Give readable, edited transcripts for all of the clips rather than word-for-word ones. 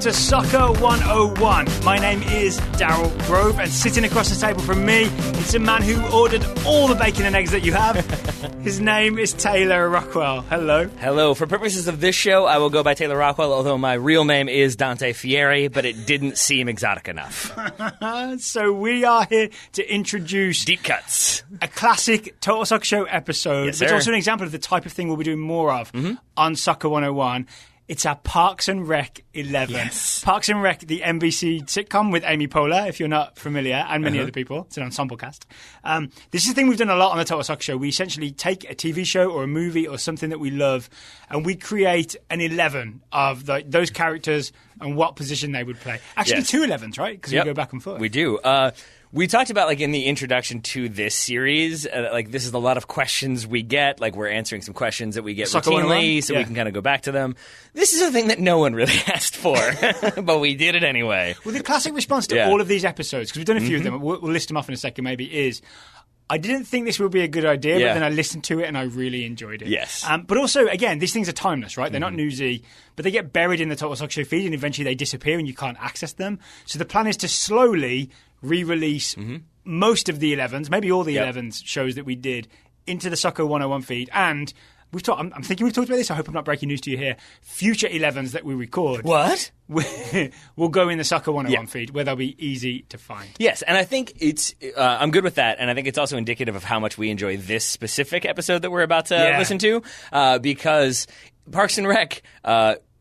to Soccer 101. My name is Daryl Grove, and sitting across the table from me is a man who ordered all the bacon and eggs that you have. His name is Taylor Rockwell. Hello. Hello. For purposes of this show, I will go by Taylor Rockwell, although my real name is Dante Fieri, but it didn't seem exotic enough. So we are here to introduce Deep Cuts, a classic Total Soccer Show episode, yes, which is sir. also an example of the type of thing we'll be doing more of on Soccer 101. It's our Parks and Rec 11. Yes. Parks and Rec, the NBC sitcom with Amy Poehler, if you're not familiar, and many other people. It's an ensemble cast. This is a thing we've done a lot on the Total Soccer Show. We essentially take a TV show or a movie or something that we love, and we create an 11 of those characters and what position they would play. Actually, Yes. two 11s, right? Because we go back and forth. We do. We talked about, in the introduction to this series, this is a lot of questions we get. We're answering some questions that we get Soccer routinely, 101? so Yeah. we can kind of go back to them. This is a thing that no one really asked for, but we did it anyway. Well, the classic response to all of these episodes, because we've done a few of them, we'll list them off in a second maybe, is I didn't think this would be a good idea, but then I listened to it and I really enjoyed it. Yes. But also, again, these things are timeless, right? They're not newsy, but they get buried in the Total Soccer Show feed and eventually they disappear and you can't access them. So the plan is to slowly re-release most of the 11s, maybe all the 11s shows that we did into the Soccer 101 feed. And I'm thinking we've talked about this. I hope I'm not breaking news to you here. Future 11s that we record. What? Will go in the Soccer 101 feed where they'll be easy to find. Yes, and I think it's I'm good with that, and I think it's also indicative of how much we enjoy this specific episode that we're about to listen to, because Parks and Rec,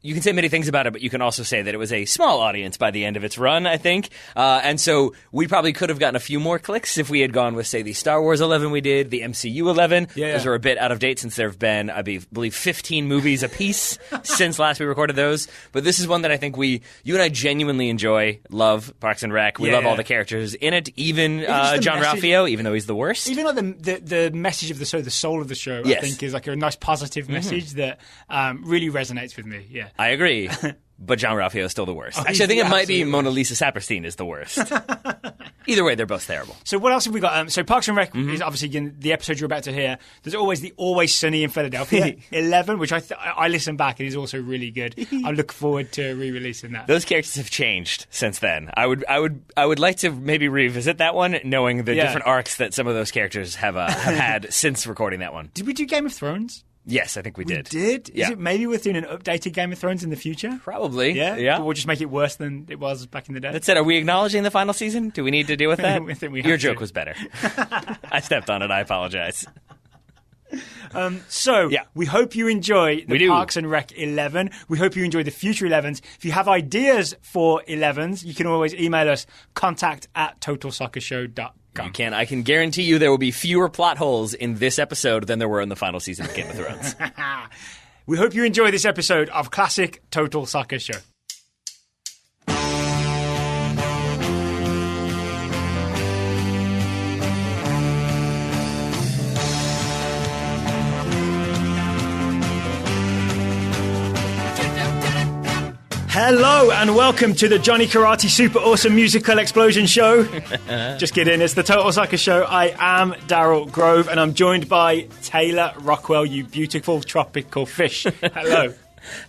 you can say many things about it, but you can also say that it was a small audience by the end of its run, I think. And so we probably could have gotten a few more clicks if we had gone with, say, the Star Wars 11 we did, the MCU 11. Those are a bit out of date since there have been, I believe, 15 movies apiece since last we recorded those. But this is one that I think you and I genuinely enjoy, love Parks and Rec. We love all the characters in it, even John Ralphio, even though he's the worst. Even the message of the show, the soul of the show, I think is a nice positive message that really resonates with me. Yeah. I agree, but John Ralphio is still the worst. Actually, I think it might be Mona Lisa Saperstein is the worst. Either way, they're both terrible. So what else have we got? So Parks and Rec is obviously in the episode you're about to hear. There's always the Always Sunny in Philadelphia 11, which I listen back and is also really good. I look forward to re-releasing that. Those characters have changed since then. I would like to maybe revisit that one, knowing the different arcs that some of those characters have had since recording that one. Did we do Game of Thrones? Yes, I think we did. Is Yeah. it maybe worth doing an updated Game of Thrones in the future? Probably. Yeah? But we'll just make it worse than it was back in the day. That's it. Are we acknowledging the final season? Do we need to deal with that? I think we have Your to. joke was better. I stepped on it. I apologize. We hope you enjoy the Parks and Rec 11. We hope you enjoy the future 11s. If you have ideas for 11s, you can always email us, contact@totalsoccershow.com. You can. I can guarantee you there will be fewer plot holes in this episode than there were in the final season of Game of Thrones. We hope you enjoy this episode of Classic Total Soccer Show. Hello and welcome to the Johnny Karate Super Awesome Musical Explosion Show. Just kidding, it's the Total Soccer Show. I am Daryl Grove and I'm joined by Taylor Rockwell, you beautiful tropical fish. Hello.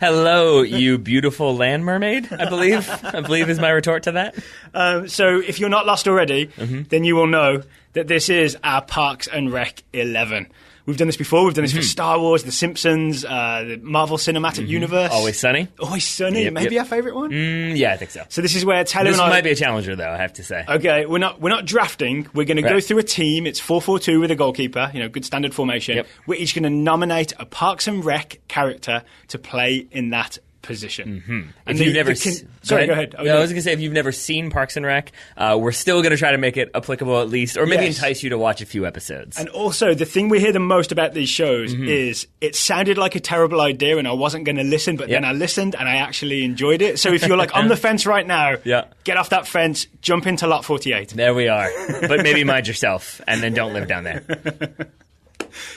Hello, you beautiful land mermaid, I believe is my retort to that. So if you're not lost already, then you will know that this is our Parks and Rec 11. We've done this before. We've done this for Star Wars, The Simpsons, the Marvel Cinematic Universe. Always Sunny. Always Sunny. Maybe our favourite one? Yeah, I think so. So this is where Taylor This and I... might be a challenger, though, I have to say. Okay, we're not drafting. We're going to go through a team. It's 4-4-2 with a goalkeeper, good standard formation. Yep. We're each going to nominate a Parks and Rec character to play in that position. If you've never Sorry, go ahead. I was going to say, if you've never seen Parks and Rec, we're still going to try to make it applicable at least, or maybe entice you to watch a few episodes. And also, the thing we hear the most about these shows is it sounded like a terrible idea and I wasn't going to listen, but then I listened and I actually enjoyed it. So if you're on the fence right now, get off that fence, jump into lot 48. There we are. But maybe mind yourself and then don't live down there.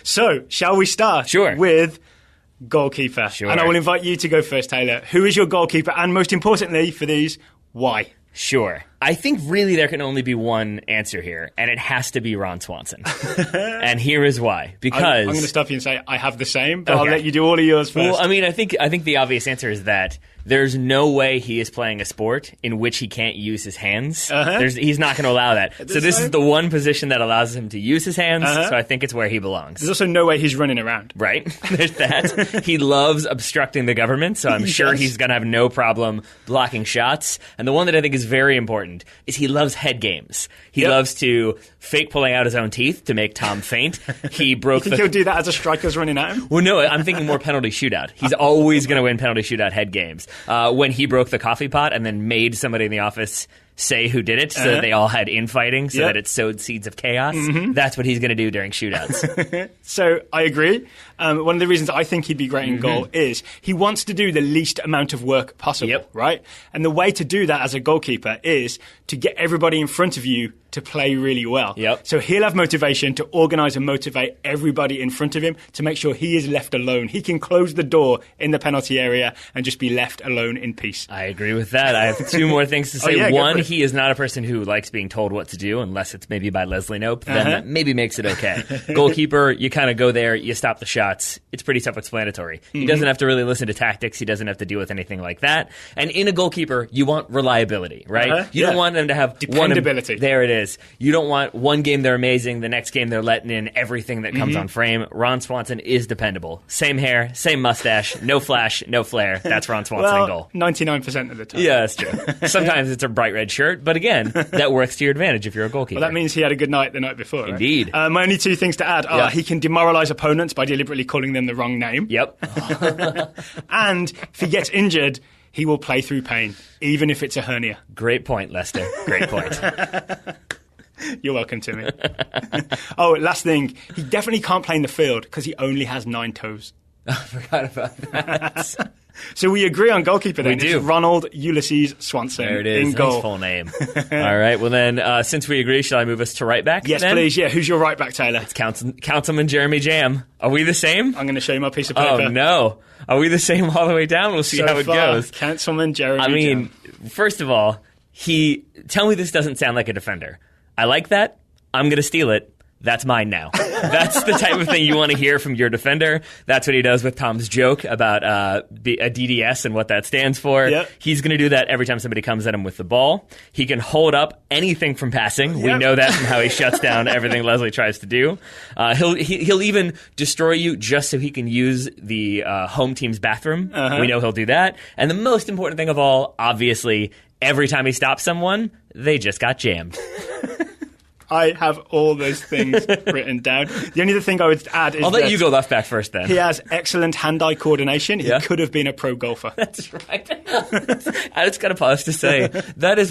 So, shall we start with goalkeeper? Sure. And I will invite you to go first, Taylor. Who is your goalkeeper? And most importantly for these, why? Sure. I think really there can only be one answer here, and it has to be Ron Swanson. And here is why. Because I'm going to stop you and say I have the same, but I'll let you do all of yours first. Well, I mean, I think the obvious answer is that there's no way he is playing a sport in which he can't use his hands. He's not going to allow that. So this is the one position that allows him to use his hands, so I think it's where he belongs. There's also no way he's running around. Right. There's that. He loves obstructing the government, so I'm sure he's going to have no problem blocking shots. And the one that I think is very important is he loves head games. He loves to fake pulling out his own teeth to make Tom faint. He broke You think he'll do that as a striker's running at him? Well, no, I'm thinking more penalty shootout. He's always going to win penalty shootout head games. When he broke the coffee pot and then made somebody in the office say who did it so that they all had infighting so that it sowed seeds of chaos. That's what he's going to do during shootouts. So I agree. One of the reasons I think he'd be great in goal is he wants to do the least amount of work possible, right? And the way to do that as a goalkeeper is to get everybody in front of you to play really well. So he'll have motivation to organise and motivate everybody in front of him to make sure he is left alone. He can close the door in the penalty area and just be left alone in peace. I agree with that. I have two more things to say. One, he is not a person who likes being told what to do unless it's maybe by Leslie Knope. Then that maybe makes it okay. Goalkeeper, you kind of go there, you stop the shots. It's pretty self-explanatory. He doesn't have to really listen to tactics. He doesn't have to deal with anything like that. And in a goalkeeper, you want reliability, right? You don't want them to have dependability. There it is. You don't want one game they're amazing, the next game they're letting in everything that comes on frame. Ron Swanson is dependable. Same hair, same mustache, no flash, no flair. That's Ron Swanson in goal. 99% of the time. Yeah, that's true. Sometimes it's a bright red shirt, but again, that works to your advantage if you're a goalkeeper. Well, that means he had a good night the night before, right? Indeed. My only two things to add are he can demoralise opponents by deliberately calling them the wrong name. And if he gets injured, he will play through pain, even if it's a hernia. Great point, Lester. Great point. You're welcome, Timmy. Last thing. He definitely can't play in the field because he only has 9 toes. I forgot about that. So we agree on goalkeeper then. We do. It's Ronald Ulysses Swanson. There it is. In goal. Nice full name. All right. Well, then, since we agree, shall I move us to right back? Yes, then? please. Yeah. Who's your right back, Taylor? It's Councilman Jeremy Jam. Are we the same? I'm going to show you my piece of paper. Oh, no. Are we the same all the way down? We'll see how it goes. Councilman Jeremy Jam. I mean, Jam. First of all, tell me this doesn't sound like a defender. I like that. I'm going to steal it. That's mine now. That's the type of thing you want to hear from your defender. That's what he does with Tom's joke about a DDS and what that stands for. He's going to do that every time somebody comes at him with the ball. He can hold up anything from passing. We know that from how he shuts down everything Leslie tries to do. He'll even destroy you just so he can use the home team's bathroom. We know he'll do that. And the most important thing of all, obviously, every time he stops someone, they just got jammed. I have all those things written down. The only other thing I would add is I'll let you go left back first then. He has excellent hand-eye coordination. He could have been a pro golfer. That's right. I just got to pause to say, that is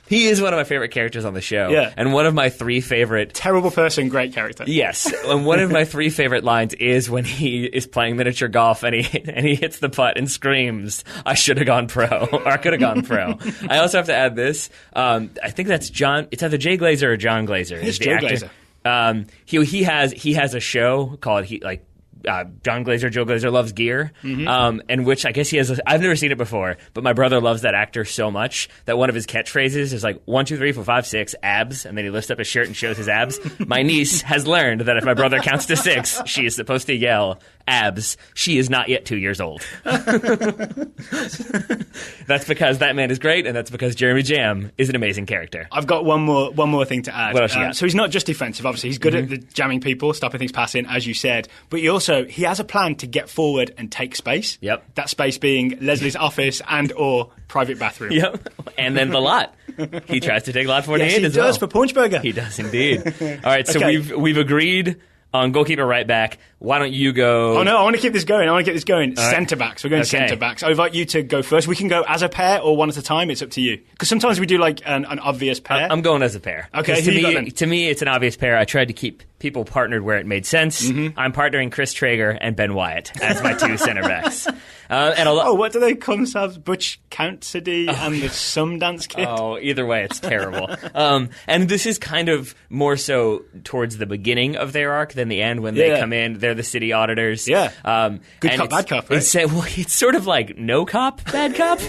he is one of my favorite characters on the show. And one of my 3 favorite... Terrible person, great character. Yes. And one of my 3 favorite lines is when he is playing miniature golf and he hits the putt and screams, I should have gone pro, or I could have gone pro. I also have to add this. I think that's John... It's either Jay Glazer or John Glazer. It's Joe Glazer. He has a show called... John Glazer, Joe Glazer Loves Gear, and which I guess he has. I've never seen it before, but my brother loves that actor so much that one of his catchphrases is like 1, 2, 3, 4, 5, 6 abs, and then he lifts up his shirt and shows his abs. My niece has learned that if my brother counts to 6, she is supposed to yell abs. She is not yet 2 years old. That's because that man is great, and that's because Jeremy Jam is an amazing character. I've got one more thing to add. What else you got? So he's not just defensive. Obviously, he's good at the jamming people, stopping things passing, as you said. But he has a plan to get forward and take space. That space being Leslie's office and or private bathroom. And then the lot. He tries to take lot 48 as well. He does for Punchburger. He does indeed. All right, so we've agreed on goalkeeper right back. Why don't you go... Oh, no, I want to keep this going. Right. Centre-backs. We're going centre-backs. I invite you to go first. We can go as a pair or one at a time. It's up to you. Because sometimes we do like an obvious pair. I'm going as a pair. Okay, to me, it's an obvious pair. I tried to keep people partnered where it made sense. I'm partnering Chris Traeger and Ben Wyatt as my 2 centre-backs. What do they call themselves? Butch Cassidy and the Sundance Kid? Oh, either way, it's terrible. And this is kind of more so towards the beginning of their arc than the end when they come in. They're the city auditors. Yeah. Good cop, bad cop, right? It's sort of like no cop, bad cop.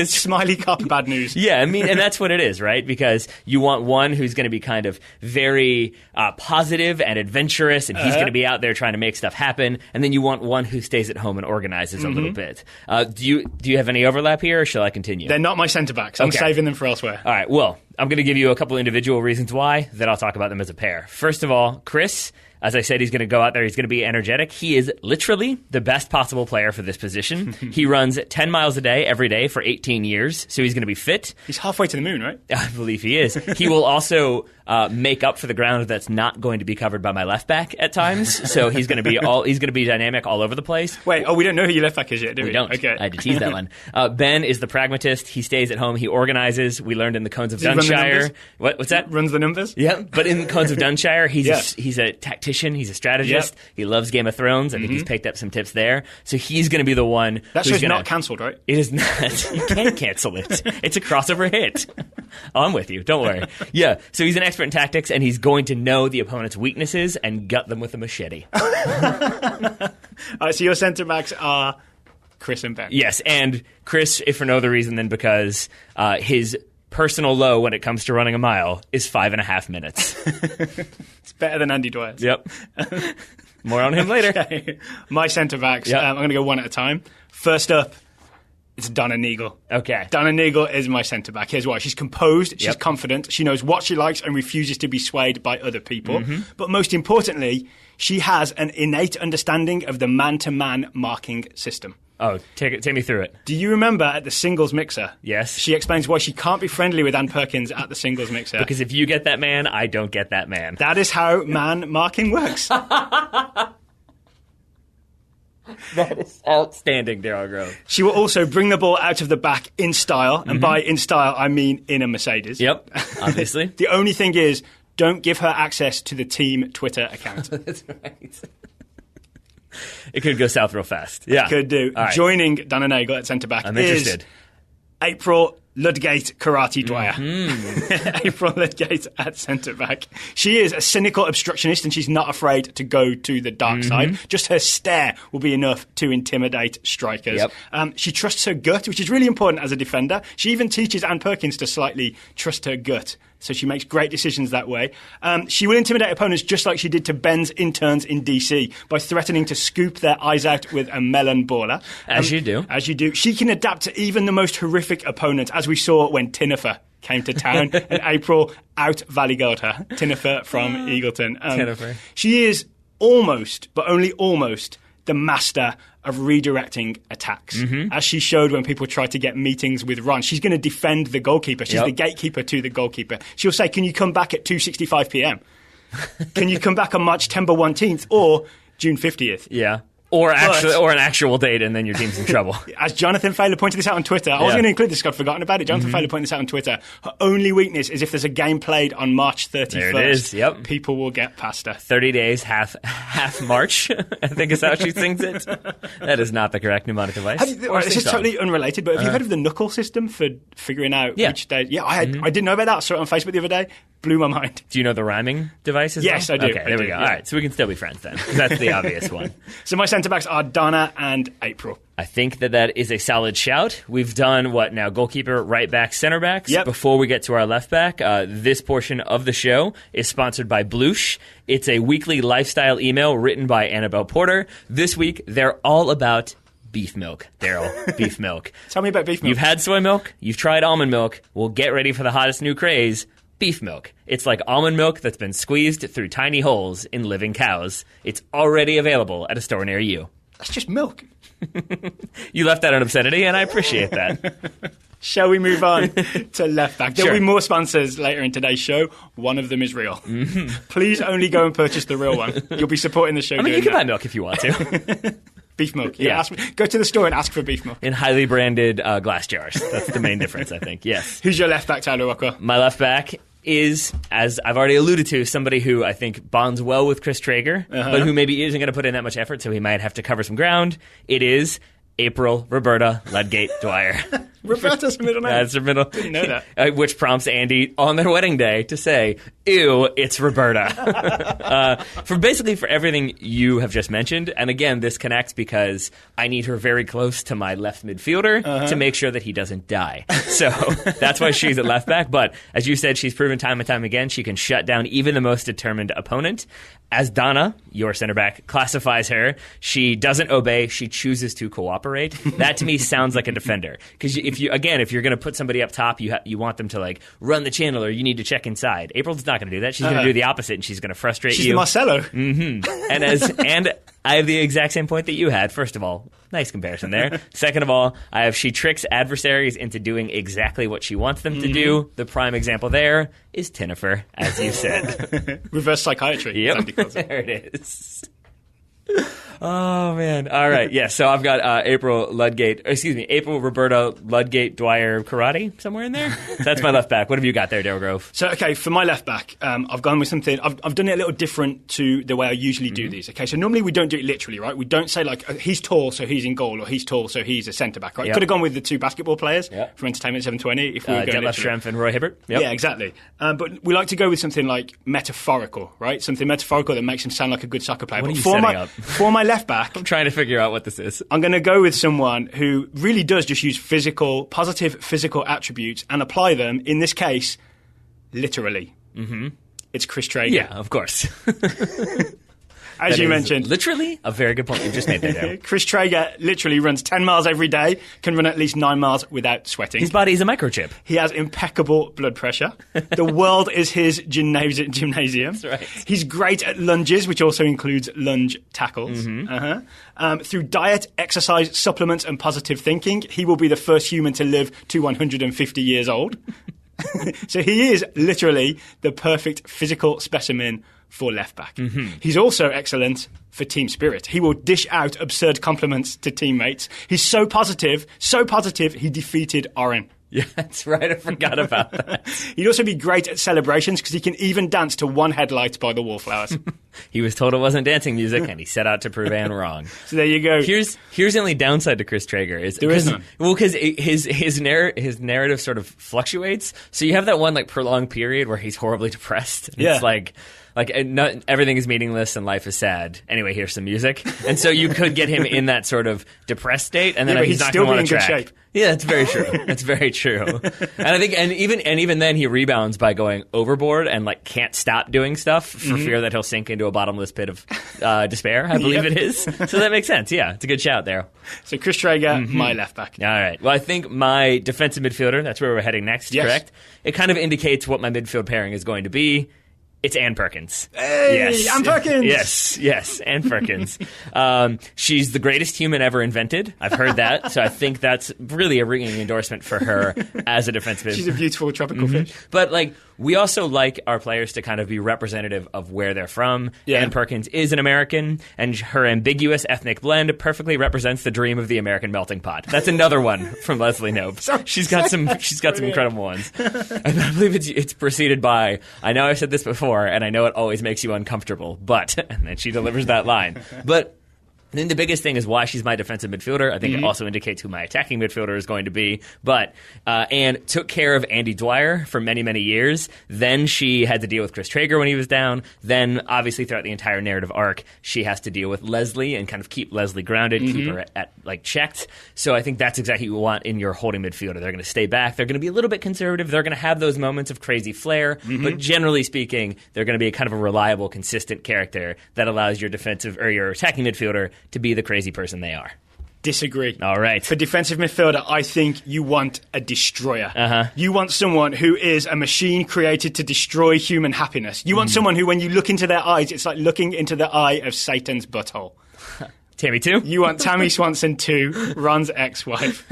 Smiley cop, bad news. Yeah, I mean, and that's what it is, right? Because you want one who's going to be kind of very positive and adventurous, and he's going to be out there trying to make stuff happen. And then you want one who stays at home and organizes a little bit. Do you have any overlap here, or shall I continue? They're not my centre-backs. I'm saving them for elsewhere. All right, well, I'm going to give you a couple individual reasons why, then I'll talk about them as a pair. First of all, Chris, as I said, he's going to go out there. He's going to be energetic. He is literally the best possible player for this position. He runs 10 miles a day every day for 18 years, so he's going to be fit. He's halfway to the moon, right? I believe he is. He will also make up for the ground that's not going to be covered by my left back at times. So he's going to be dynamic all over the place. Wait, we don't know who your left back is yet, do we? We don't. Okay. I had to tease that one. Ben is the pragmatist. He stays at home. He organizes. We learned in the Cones of Dunshire. What's that? Runs the numbers? Yeah, but in Cones of Dunshire, he's a tactician. He's a strategist. He loves Game of Thrones. I think he's picked up some tips there. So he's going to be the one. That show's not cancelled, right? It is not. You can't cancel it. It's a crossover hit. Oh, I'm with you. Don't worry. Yeah. So he's an expert in tactics, and he's going to know the opponent's weaknesses and gut them with a machete. All right, so your centre backs are Chris and Ben. Yes, and Chris, if for no other reason than because his personal low when it comes to running a mile is 5.5 minutes. It's better than Andy Dwyer. Yep. More on him later. Okay. My centre backs, I'm going to go one at a time. First up, it's Donna Meagle. Okay. Donna Meagle is my centre back. Here's why. She's composed, she's confident, she knows what she likes and refuses to be swayed by other people. But most importantly, she has an innate understanding of the man-to-man marking system. Oh, take me through it. Do you remember at the singles mixer? Yes. She explains why she can't be friendly with Ann Perkins at the singles mixer. Because if you get that man, I don't get that man. That is how man marking works. That is outstanding, Daryl Grove. She will also bring the ball out of the back in style, and by in style, I mean in a Mercedes. Yep, obviously. The only thing is, don't give her access to the team Twitter account. That's right. It could go south real fast. Yeah. It could do. Right. Joining Donna Meagle at centre-back is April Ludgate Karate Dwyer. April Ludgate at centre-back. She is a cynical obstructionist and she's not afraid to go to the dark side. Just her stare will be enough to intimidate strikers. Yep. She trusts her gut, which is really important as a defender. She even teaches Ann Perkins to slightly trust her gut. So she makes great decisions that way. She will intimidate opponents just like she did to Ben's interns in DC by threatening to scoop their eyes out with a melon baller. As you do. As you do. She can adapt to even the most horrific opponent, as we saw when Tinifer came to town and April out-valleygoed her. Tinifer from Eagleton. Tinifer. She is almost, but only almost, the master of redirecting attacks. As she showed when people tried to get meetings with Ron. She's going to defend the goalkeeper. She's the gatekeeper to the goalkeeper. She'll say, can you come back at 2:65 p.m.? Can you come back on March 10th or June 50th? Yeah. Or an actual date, and then your team's in trouble. As Jonathan Fowler pointed this out on Twitter, I was going to include this, I'd forgotten about it. Jonathan Fowler pointed this out on Twitter. Her only weakness is if there's a game played on March 31st. There it is, yep. People will get past her. 30 days, half March, I think is how she sings it. That is not the correct mnemonic device. This is totally unrelated, but have you heard of the knuckle system for figuring out which day? Yeah, I didn't know about that. I saw it on Facebook the other day. Blew my mind. Do you know the rhyming device as Yes, well? I do. Okay, there we go. Yeah. All right, so we can still be friends then, because that's the obvious one. So my centre-backs are Donna and April. I think that is a solid shout. We've done, now, goalkeeper, right back, center backs. Yep. Before we get to our left back, this portion of the show is sponsored by Bloosh. It's a weekly lifestyle email written by Annabelle Porter. This week, they're all about beef milk, Daryl. Beef milk. Tell me about beef milk. You've had soy milk. You've tried almond milk. Well, get ready for the hottest new craze. Beef milk. It's like almond milk that's been squeezed through tiny holes in living cows. It's already available at a store near you. That's just milk. You left out an obscenity, and I appreciate that. Shall we move on to left back? There'll be more sponsors later in today's show. One of them is real. Please only go and purchase the real one. You'll be supporting the show. I mean, you can buy milk if you want to. Beef milk. Yeah. Go to the store and ask for beef milk. In highly branded glass jars. That's the main difference, I think. Yes. Who's your left back, Tyler Walker? My left back is, as I've already alluded to, somebody who I think bonds well with Chris Traeger, but who maybe isn't going to put in that much effort, so he might have to cover some ground. It is April Roberta Ludgate Dwyer. Roberta's middle name. That's her middle. Didn't know that. Which prompts Andy on their wedding day to say, "Ew, it's Roberta." For everything you have just mentioned, and again, this connects because I need her very close to my left midfielder to make sure that he doesn't die. So that's why she's at left back. But as you said, she's proven time and time again she can shut down even the most determined opponent. As Donna, your center back, classifies her, she doesn't obey, she chooses to cooperate. That to me sounds like a defender. Because if you're going to put somebody up top, you want them to like run the channel or you need to check inside. April's not going to do that. She's going to do the opposite and she's going to frustrate you. She's the Marcelo. Mm-hmm. And I have the exact same point that you had. First of all, nice comparison there. Second of all, she tricks adversaries into doing exactly what she wants them to do. The prime example there is Tinnifer, as you said. Reverse psychiatry. Yep. There it is. Oh, man. All right. Yeah, so I've got April Roberta Ludgate Dwyer Karate somewhere in there. That's my left back. What have you got there, Daryl Grove? So, okay, for my left back, I've gone with something. I've done it a little different to the way I usually do these. Okay, so normally we don't do it literally, right? We don't say, like, he's tall, so he's in goal, or he's tall, so he's a centre back, right? Yep. Could have gone with the two basketball players from Entertainment 720 if we were going Detlef Schrempf and Roy Hibbert. Yep. Yeah, exactly. But we like to go with something like metaphorical, right? Something metaphorical that makes him sound like a good soccer player. What are you setting up? For my left back, I'm trying to figure out what this is. I'm going to go with someone who really does just use positive physical attributes and apply them, in this case, literally. Mm-hmm. It's Chris Traeger. Yeah, of course. As you mentioned. Literally a very good point you just made there. Chris Traeger literally runs 10 miles every day, can run at least 9 miles without sweating. His body is a microchip. He has impeccable blood pressure. The world is his gymnasium. That's right. He's great at lunges, which also includes lunge tackles. Mm-hmm. Through diet, exercise, supplements, and positive thinking, he will be the first human to live to 150 years old. So he is literally the perfect physical specimen for left back. Mm-hmm. He's also excellent for team spirit. He will dish out absurd compliments to teammates. He's so positive, he defeated Oren. Yeah, that's right. I forgot about that. He'd also be great at celebrations because he can even dance to One Headlight by the Wallflowers. He was told it wasn't dancing music, and he set out to prove Anne wrong. So there you go. Here's the only downside to Chris Traeger there is none. Well, because his narrative sort of fluctuates. So you have that one like prolonged period where he's horribly depressed. And it's like everything is meaningless and life is sad. Anyway, here's some music, and so you could get him in that sort of depressed state, and then he's not going to want to track. Good shape. Yeah, that's very true. That's very true. And I think, and even then, he rebounds by going overboard and like can't stop doing stuff for fear that he'll sink into a bottomless pit of despair. I believe it is. So that makes sense. Yeah, it's a good shout there. So Chris Traeger, my left back. All right. Well, I think my defensive midfielder. That's where we're heading next. Yes. Correct. It kind of indicates what my midfield pairing is going to be. It's Ann Perkins. Hey, yes. Ann Perkins! Yes, Ann Perkins. She's the greatest human ever invented. I've heard that, so I think that's really a ringing endorsement for her as a defensive. She's a beautiful tropical fish. But, we also like our players to kind of be representative of where they're from. Yeah. Ann Perkins is an American, and her ambiguous ethnic blend perfectly represents the dream of the American melting pot. That's another one from Leslie Knope. She's got some incredible ones. And I believe it's preceded by, I know I've said this before, and I know it always makes you uncomfortable, but, and then she delivers that line. But then the biggest thing is why she's my defensive midfielder. I think it also indicates who my attacking midfielder is going to be. But Anne took care of Andy Dwyer for many, many years. Then she had to deal with Chris Traeger when he was down. Then, obviously, throughout the entire narrative arc, she has to deal with Leslie and kind of keep Leslie grounded, keep her at checked. So I think that's exactly what you want in your holding midfielder. They're going to stay back. They're going to be a little bit conservative. They're going to have those moments of crazy flair. But generally speaking, they're going to be a kind of a reliable, consistent character that allows your defensive or your attacking midfielder to be the crazy person they are. Disagree. All right. For defensive midfielder, I think you want a destroyer. You want someone who is a machine created to destroy human happiness. You want someone who, when you look into their eyes, it's like looking into the eye of Satan's butthole. Tammy 2? You want Tammy Swanson 2, Ron's ex-wife.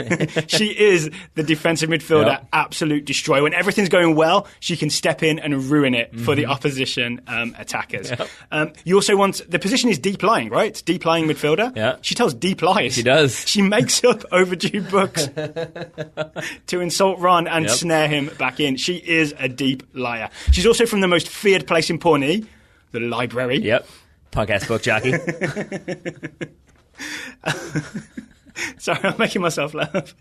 She is the defensive midfielder, absolute destroyer. When everything's going well, she can step in and ruin it for the opposition attackers. You also want, the position is deep lying, right? It's deep lying midfielder. Yeah. She tells deep lies. She does. She makes up overdue books to insult Ron and snare him back in. She is a deep liar. She's also from the most feared place in Pawnee, the library. Yep. Punk-ass book jockey. Sorry, I'm making myself laugh.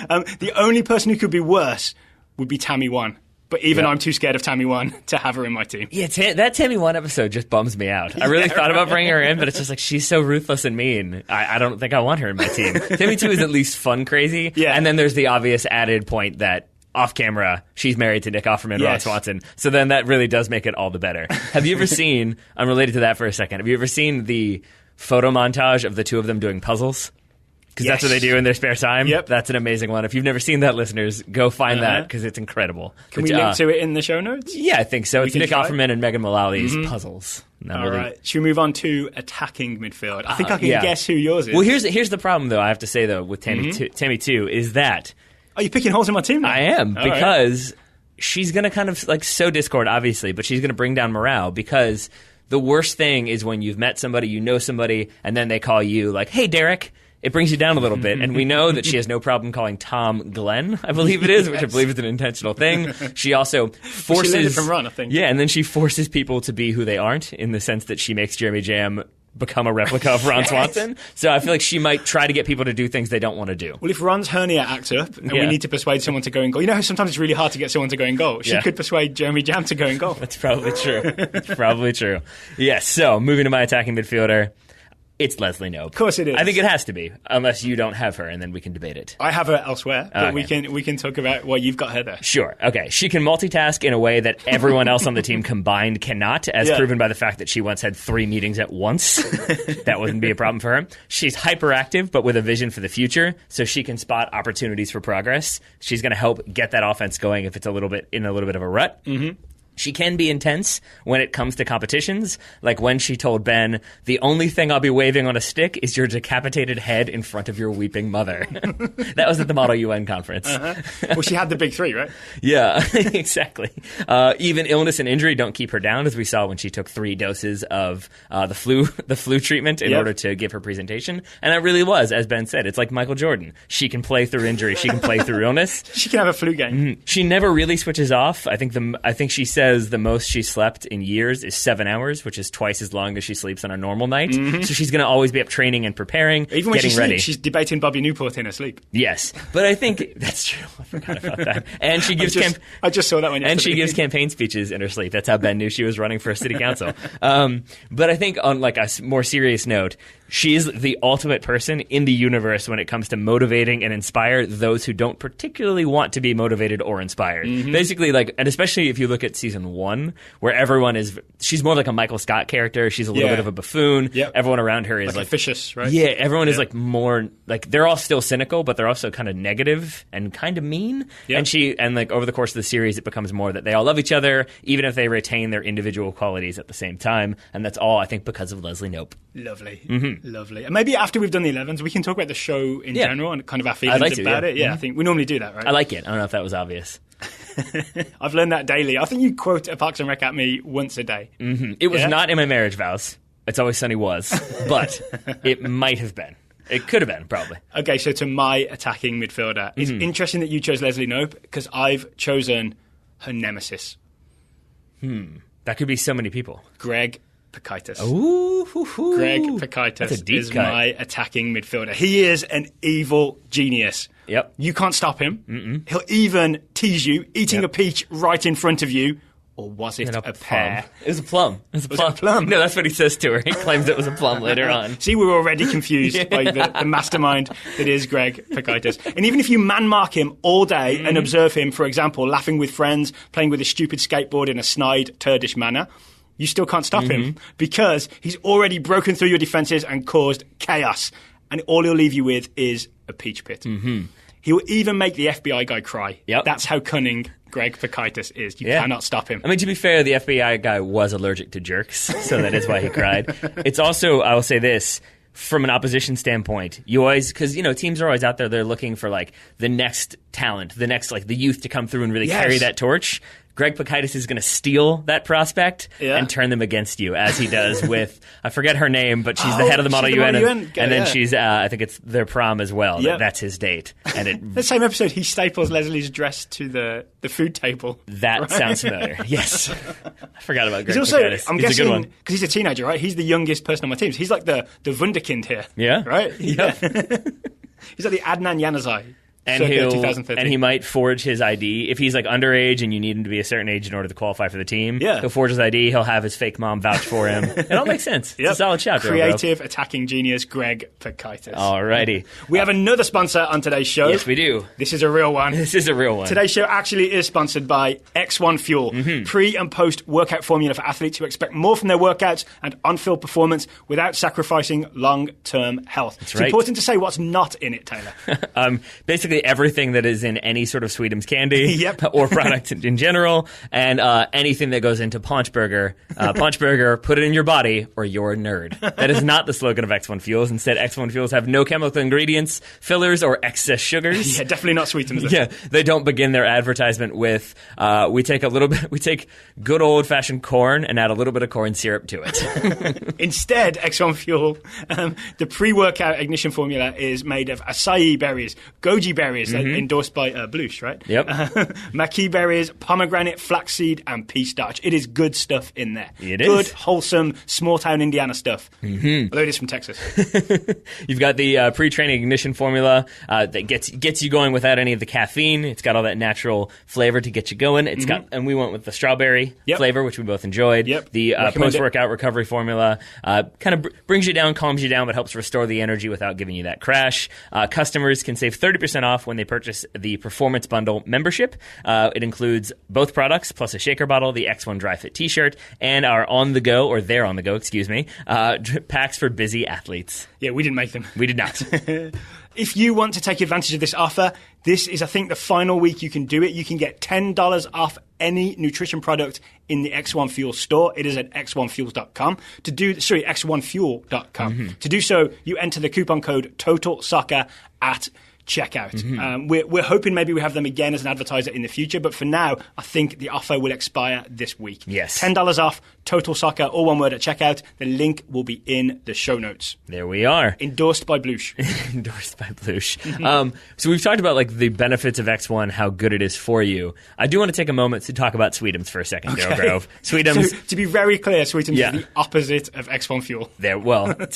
The only person who could be worse would be Tammy One. But even I'm too scared of Tammy One to have her in my team. Yeah, that Tammy One episode just bums me out. I really thought about bringing her in, but it's just like, she's so ruthless and mean. I don't think I want her in my team. Tammy 2 is at least fun crazy. Yeah. And then there's the obvious added point that off camera, she's married to Nick Offerman, Ron Swanson. So then that really does make it all the better. Have you ever seen, I'm related to that for a second, have you ever seen the photo montage of the two of them doing puzzles? Because that's what they do in their spare time. Yep. That's an amazing one. If you've never seen that, listeners, go find that because it's incredible. Can we link to it in the show notes? Yeah, I think so. It's Nick Offerman and Megan Mullally's puzzles. All right. Should we move on to attacking midfield? I think I can guess who yours is. Well, here's the problem, though, I have to say, though, with Tammy 2, is that... Are you picking holes in my team now? I am, because she's going to kind of, like, sow discord, obviously, but she's going to bring down morale, because the worst thing is when you've met somebody, you know somebody, and then they call you, like, hey, Derek... It brings you down a little bit, and we know that she has no problem calling Tom Glenn, I believe it is, which I believe is an intentional thing. She also forces... She learned it from Ron, I think. Yeah, and then she forces people to be who they aren't, in the sense that she makes Jeremy Jam become a replica of Ron Swanson. So I feel like she might try to get people to do things they don't want to do. Well, if Ron's hernia acts up, and we need to persuade someone to go in goal... You know how sometimes it's really hard to get someone to go in goal? She could persuade Jeremy Jam to go in goal. That's probably true. That's probably true. Yes, so moving to my attacking midfielder... It's Leslie Knope. Of course it is. I think it has to be, unless you don't have her, and then we can debate it. I have her elsewhere, but we can talk about why you've got her there. Sure. Okay. She can multitask in a way that everyone else on the team combined cannot, as proven by the fact that she once had 3 meetings at once. That wouldn't be a problem for her. She's hyperactive, but with a vision for the future, so she can spot opportunities for progress. She's going to help get that offense going if it's in a little bit of a rut. Mm-hmm. She can be intense when it comes to competitions, like when she told Ben, the only thing I'll be waving on a stick is your decapitated head in front of your weeping mother. That was at the Model UN conference. Well, she had the big 3, right? Yeah, exactly. Even illness and injury don't keep her down, as we saw when she took 3 doses of the flu treatment in order to give her presentation. And that really was, as Ben said, it's like Michael Jordan. She can play through injury. She can play through illness. She can have a flu game. Mm-hmm. She never really switches off. I think she said the most she slept in years is 7 hours, which is twice as long as she sleeps on a normal night. Mm-hmm. So she's going to always be up training and preparing, even when getting ready. Sleeps, she's debating Bobby Newport in her sleep. Yes, but I think that's true. I forgot about that. And she gives I just saw that one yesterday. And she gives campaign speeches in her sleep. That's how Ben knew she was running for a city council. But I think on like a more serious note, she is the ultimate person in the universe when it comes to motivating and inspire those who don't particularly want to be motivated or inspired. Mm-hmm. Basically, and especially if you look at season 1, where she's more like a Michael Scott character. She's a little bit of a buffoon. Yep. Everyone around her is like vicious, right? Yeah, everyone is like more like, they're all still cynical, but they're also kind of negative and kind of mean. Yep. And like over the course of the series, it becomes more that they all love each other, even if they retain their individual qualities at the same time. And that's all, I think, because of Leslie Knope. Lovely. Mm-hmm. Lovely. And maybe after we've done the 11s, we can talk about the show in general and kind of our feelings about it. Yeah, I think we normally do that, right? I like it. I don't know if that was obvious. I've learned that daily. I think you quote a Parks and Rec at me once a day. Mm-hmm. It was not in my marriage vows. It's Always Sunny was. But it might have been. It could have been, probably. Okay, so to my attacking midfielder. It's interesting that you chose Leslie Knope, because I've chosen her nemesis. That could be so many people. Greg Pekaitis. Ooh, Greg Pekaitis is my attacking midfielder. He is an evil genius. Yep. You can't stop him. Mm-mm. He'll even tease you, eating a peach right in front of you. Or was it a pear? It was a plum. Was it a plum? No, that's what he says to her. He claims it was a plum later on. See, we're already confused by the mastermind that is Greg Pekaitis. And even if you man-mark him all day and observe him, for example, laughing with friends, playing with a stupid skateboard in a snide, turdish manner, you still can't stop him, because he's already broken through your defences and caused chaos. And all he'll leave you with is a peach pit. Mm-hmm. He'll even make the FBI guy cry. Yep. That's how cunning Greg Pekaitis is. You cannot stop him. I mean, to be fair, the FBI guy was allergic to jerks, so that is why he cried. It's also, I will say this, from an opposition standpoint, you always, because, teams are always out there, they're looking for, like, the next talent, the next, like, the youth to come through and really carry that torch. Greg Pekaitis is going to steal that prospect and turn them against you, as he does with, I forget her name, but she's the head of the Model UN. And then she's, I think it's their prom as well. Yep. That's his date. And the same episode, he staples Leslie's dress to the food table. That sounds familiar. Yes. I forgot about Greg Pekaitis. I'm guessing, because he's a teenager, right? He's the youngest person on my team. So he's like the wunderkind here. Yeah. Right? Yeah. He's like the Adnan Januzaj. And he might forge his ID. If he's like underage and you need him to be a certain age in order to qualify for the team, he'll forge his ID. He'll have his fake mom vouch for him. It all makes sense. It's a solid chapter. Creative attacking genius Greg Pakaitis. Alrighty. We have another sponsor on today's show. Yes, we do. This is a real one. Today's show actually is sponsored by X1 Fuel, pre- and post-workout formula for athletes who expect more from their workouts and on-field performance without sacrificing long-term health. It's important to say what's not in it, Taylor. Basically everything that is in any sort of Sweetums candy or product in general, and anything that goes into Punch Burger. Punch Burger, put it in your body or you're a nerd. That is not the slogan of X1 Fuels. Instead, X1 Fuels have no chemical ingredients, fillers, or excess sugars. Yeah, definitely not Sweetums. Yeah, they don't begin their advertisement with, we take good old-fashioned corn and add a little bit of corn syrup to it. Instead, X1 Fuel, the pre-workout ignition formula is made of acai berries, goji berries, endorsed by Blush, right? Yep. Maqui berries, pomegranate, flaxseed, and pea starch. It is good stuff in there. It good, is. wholesome, small-town Indiana stuff. Although it is from Texas. You've got the pre-training ignition formula that gets you going without any of the caffeine. It's got all that natural flavor to get you going. It's got, and we went with the strawberry flavor, which we both enjoyed. The post-workout recovery formula kind of brings you down, calms you down, but helps restore the energy without giving you that crash. Customers can save 30% off when they purchase the Performance Bundle membership. It includes both products, plus a shaker bottle, the X1 Dry Fit t-shirt, and our on-the-go, or they're on-the-go, excuse me, packs for busy athletes. Yeah, we didn't make them. We did not. If you want to take advantage of this offer, this is, I think, the final week you can do it. You can get $10 off any nutrition product in the X1 Fuel store. It is at x1fuels.com. x1fuel.com. To do so, you enter the coupon code TOTALSOCCER at checkout. We're hoping maybe we have them again as an advertiser in the future, but for now, I think the offer will expire this week. Yes. $10 off, Total Soccer, all one word at checkout. The link will be in the show notes. There we are. Endorsed by Blush. Endorsed by Blush. So we've talked about like the benefits of X1, how good it is for you. I do want to take a moment to talk about Sweetums for a second, Daryl Grove. Sweetums. So, to be very clear, Sweetums is the opposite of X1 Fuel.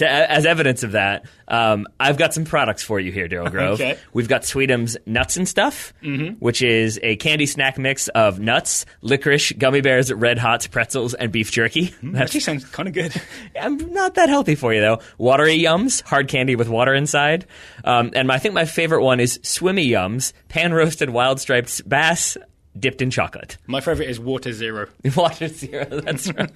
As evidence of that, I've got some products for you here, Daryl Grove. Okay. We've got Sweetums Nuts and Stuff, which is a candy snack mix of nuts, licorice, gummy bears, Red Hots, pretzels, and beef jerky. That actually sounds kind of good. I'm not that healthy for you, though. Watery Yums, hard candy with water inside. And I think my favorite one is Swimmy Yums, pan-roasted wild striped bass, dipped in chocolate. My favorite is Water Zero. Water Zero, that's right.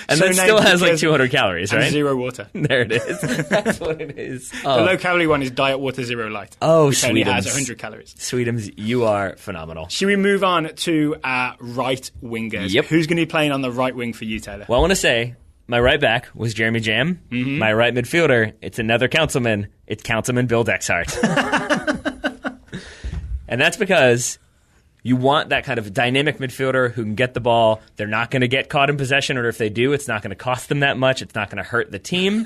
And so that still has like 200 calories, right? Zero water. There it is. That's what it is. The low-calorie one is Diet Water Zero Light. Which only has 100 calories. Sweetums, you are phenomenal. Should we move on to our right wingers? Yep. Who's going to be playing on the right wing for you, Taylor? Well, I want to say my right back was Jeremy Jam. My right midfielder, it's another councilman. It's Councilman Bill Dexhart. And that's because you want that kind of dynamic midfielder who can get the ball. They're not going to get caught in possession, or if they do, it's not going to cost them that much. It's not going to hurt the team.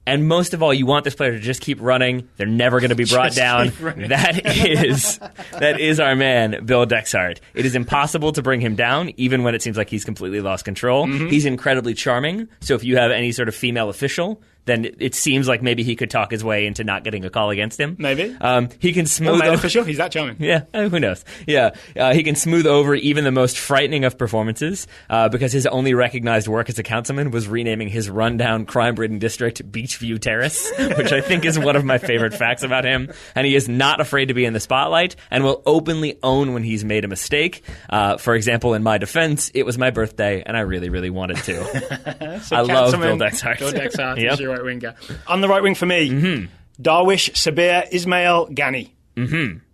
And most of all, you want this player to just keep running. They're never going to be brought down. That is our man, Bill Dexhart. It is impossible to bring him down, even when it seems like he's completely lost control. He's incredibly charming. So if you have any sort of female official, then it seems like maybe he could talk his way into not getting a call against him. Maybe. He can smooth male official, he's that charming. Yeah, who knows? Yeah, he can smooth over even the most frightening of performances because his only recognized work as a councilman was renaming his rundown, crime-ridden district Beachview Terrace, which I think is one of my favorite facts about him. And he is not afraid to be in the spotlight and will openly own when he's made a mistake. For example, in my defense, it was my birthday, and I really, really wanted to. So I love Bill Dexhart. Bill Dexhart is your right winger. On the right wing for me, Darwish Sabir Ismail Ghani,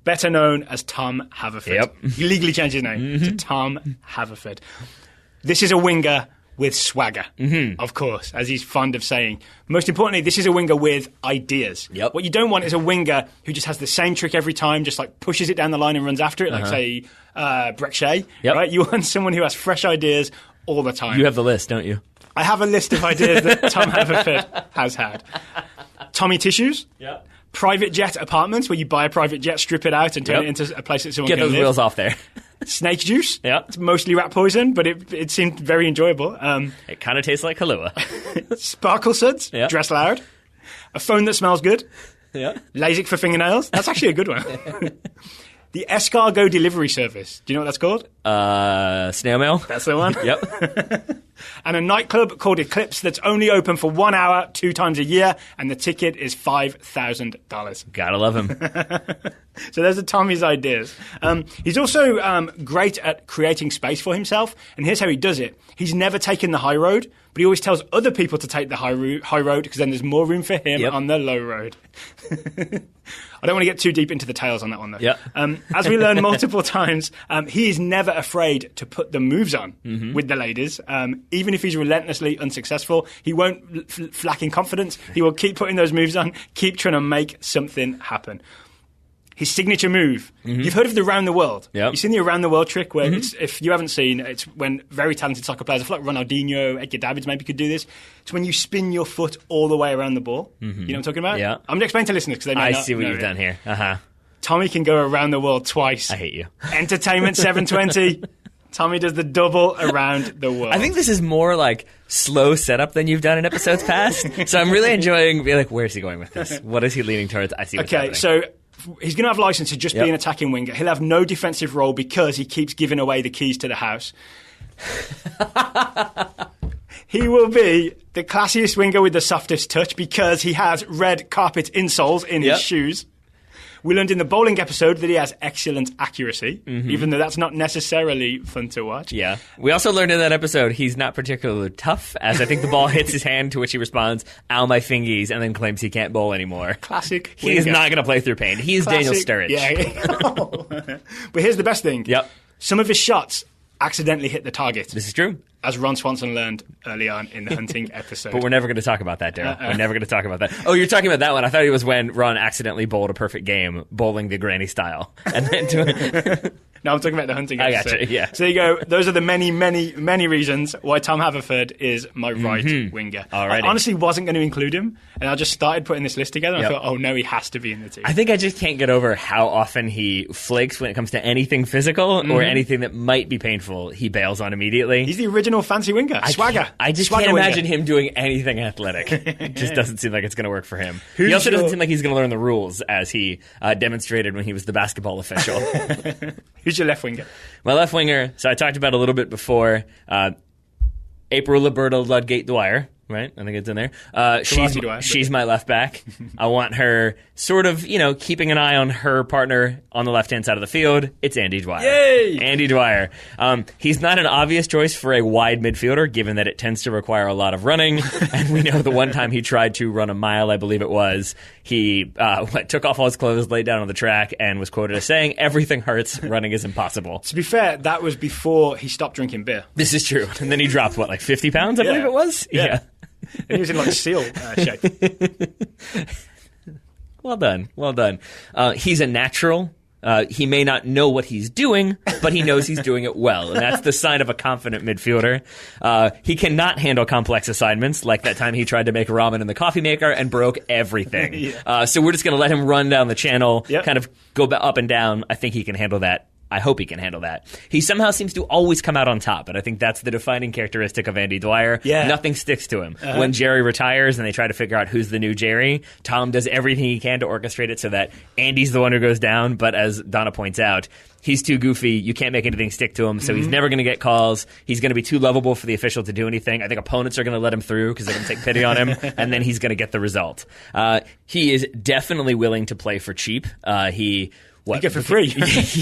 better known as Tom Haverford. He legally changed his name to Tom Haverford. This is a winger with swagger, of course, as he's fond of saying. Most importantly, this is a winger with ideas. What you don't want is a winger who just has the same trick every time, just like pushes it down the line and runs after it, like, say, Breck Shea. Right? You want someone who has fresh ideas all the time. You have the list, don't you? I have a list of ideas that Tom Haverford has had. Tommy Tissues. Private jet apartments, where you buy a private jet, strip it out, and turn it into a place that someone can live. Get those wheels off there. Snake juice. It's mostly rat poison, but it seemed very enjoyable. It kind of tastes like Kahlua. Sparkle suds. Dress loud. A phone that smells good. Yeah. LASIK for fingernails. That's actually a good one. The escargot delivery service. Do you know what that's called? Snail mail. That's the one. Yep. And a nightclub called Eclipse that's only open for 1 hour, 2 times a year, and the ticket is $5,000. Gotta love him. So those are Tommy's ideas. He's also great at creating space for himself, and here's how he does it. He's never taken the high road, but he always tells other people to take the high road because then there's more room for him on the low road. I don't want to get too deep into the tales on that one, though. Yep. As we learn multiple times, he is never afraid to put the moves on with the ladies. Even if he's relentlessly unsuccessful, he won't flack in confidence. He will keep putting those moves on, keep trying to make something happen. His signature move. You've heard of the Around the World. Yep. You've seen the Around the World trick where, if you haven't seen, it's when very talented soccer players, I feel like Ronaldinho, Edgar Davids maybe could do this. It's when you spin your foot all the way around the ball. You know what I'm talking about? Yeah. I'm going to explain to listeners because they may not I see what know you've it. done here. Uh-huh. Tommy can go around the world twice. I hate you. Entertainment 720. Tommy does the double around the world. I think this is more like slow setup than you've done in episodes past. So I'm really enjoying being like, where's he going with this? What is he leaning towards? I see what's happening. So he's going to have license to just be an attacking winger. He'll have no defensive role because he keeps giving away the keys to the house. He will be the classiest winger with the softest touch because he has red carpet insoles in his shoes. We learned in the bowling episode that he has excellent accuracy, even though that's not necessarily fun to watch. Yeah. We also learned in that episode he's not particularly tough, as I think the ball hits his hand, to which he responds, ow, my fingies, and then claims he can't bowl anymore. Classic He is not going to play through pain. He is Daniel Sturridge. Yeah. But here's the best thing. Yep. Some of his shots accidentally hit the target. This is true. As Ron Swanson learned early on in the hunting episode. But we're never going to talk about that, Daryl. We're never going to talk about that. Oh, you're talking about that one. I thought it was when Ron accidentally bowled a perfect game, bowling the granny style. And then No, I'm talking about the hunting I episode. gotcha, yeah. So there you go. Those are the many, many, many reasons why Tom Haverford is my right winger. Alrighty. I honestly wasn't going to include him, and I just started putting this list together, and Yep. I thought, oh no, he has to be in the team. I think I just can't get over how often he flakes when it comes to anything physical or anything that might be painful. He bails on immediately. He's the original fancy winger. Swagger. I just Swagger can't winger. imagine him doing anything athletic. It just doesn't seem like it's going to work for him. He Who's also doesn't your- seem like he's going to learn the rules, as he demonstrated when he was the basketball official. Who's your left winger? My left winger, so I talked about a little bit before, April Liberta Ludgate Dwyer. Right? I think it's in there. She's my left back. I want her sort of, keeping an eye on her partner on the left-hand side of the field. It's Andy Dwyer. Yay! Andy Dwyer. He's not an obvious choice for a wide midfielder, given that it tends to require a lot of running. And we know the one time he tried to run a mile, I believe it was, he took off all his clothes, laid down on the track, and was quoted as saying, "Everything hurts. Running is impossible." To be fair, that was before he stopped drinking beer. This is true. And then he dropped, 50 pounds, I believe it was? Yeah. And he was in seal shape. Well done. He's a natural. He may not know what he's doing, but he knows he's doing it well. And that's the sign of a confident midfielder. He cannot handle complex assignments, like that time he tried to make ramen in the coffee maker and broke everything. So we're just going to let him run down the channel, kind of go up and down. I think he can handle that. I hope he can handle that. He somehow seems to always come out on top, and I think that's the defining characteristic of Andy Dwyer. Yeah. Nothing sticks to him. When Jerry retires and they try to figure out who's the new Jerry, Tom does everything he can to orchestrate it so that Andy's the one who goes down, but as Donna points out, he's too goofy. You can't make anything stick to him, so he's never going to get calls. He's going to be too lovable for the official to do anything. I think opponents are going to let him through because they're going to take pity on him, and then he's going to get the result. He is definitely willing to play for cheap. You get for free.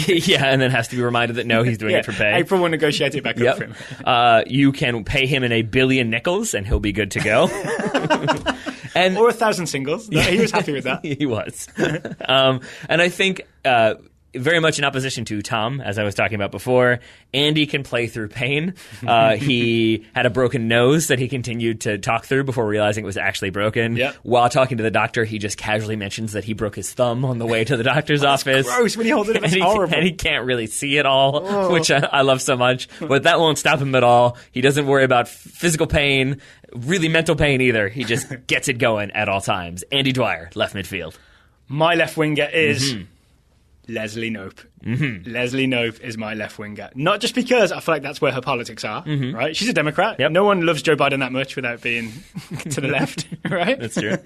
Yeah, and then has to be reminded that no, he's doing it for pay. April will negotiate it back up for him. You can pay him in $1 billion nickels, and he'll be good to go. Or 1,000 singles. No, he was happy with that. He was. And I think very much in opposition to Tom, as I was talking about before, Andy can play through pain. He had a broken nose that he continued to talk through before realizing it was actually broken. Yep. While talking to the doctor, he just casually mentions that he broke his thumb on the way to the doctor's office. Gross when he holds it up. It's horrible. And he can't really see it all, which I love so much. But that won't stop him at all. He doesn't worry about physical pain, really mental pain either. He just gets it going at all times. Andy Dwyer, left midfield. My left winger is Leslie Knope. Mm-hmm. Leslie Knope is my left winger. Not just because I feel like that's where her politics are, right? She's a Democrat. Yep. No one loves Joe Biden that much without being to the left, right? That's true.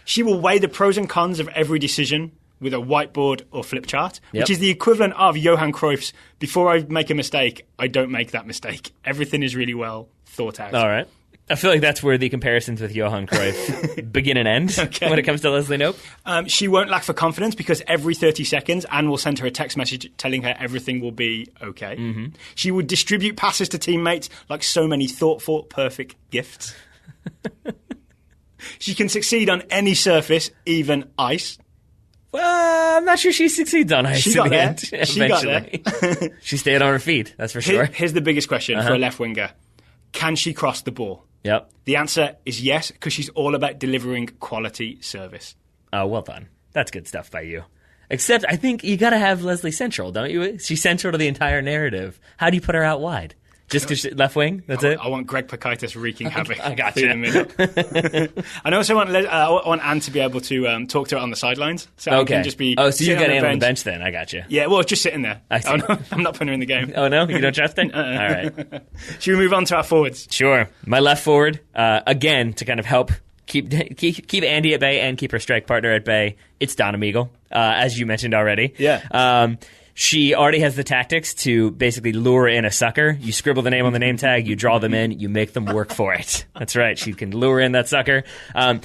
She will weigh the pros and cons of every decision with a whiteboard or flip chart, Yep. which is the equivalent of Johan Cruyff's, before I make a mistake, I don't make that mistake. Everything is really well thought out. All right. I feel like that's where the comparisons with Johan Cruyff begin and end when it comes to Leslie Knope. She won't lack for confidence because every 30 seconds Anne will send her a text message telling her everything will be okay. Mm-hmm. She would distribute passes to teammates like so many thoughtful, perfect gifts. She can succeed on any surface, even ice. Well, I'm not sure she succeeds on ice in the end. She got there. She stayed on her feet, that's for sure. Here's the biggest question for a left winger. Can she cross the ball? Yep. The answer is yes, because she's all about delivering quality service. Oh, well done. That's good stuff by you. Except I think you got to have Leslie central, don't you? She's central to the entire narrative. How do you put her out wide? Just because left wing? That's it? I want Greg Pakaitis wreaking havoc I got through you. the middle. And I also want Anne to be able to talk to her on the sidelines. So Anne can just be so you got Anne on the bench. bench then. I got you. Yeah, well, just sitting there. I see. Oh, no, I'm not putting her in the game. Oh, no? You don't trust her? All right. Should we move on to our forwards? Sure. My left forward, again, to kind of help keep Andy at bay and keep her strike partner at bay, it's Donna Meagle, as you mentioned already. Yeah. She already has the tactics to basically lure in a sucker. You scribble the name on the name tag, you draw them in, you make them work for it. That's right. She can lure in that sucker.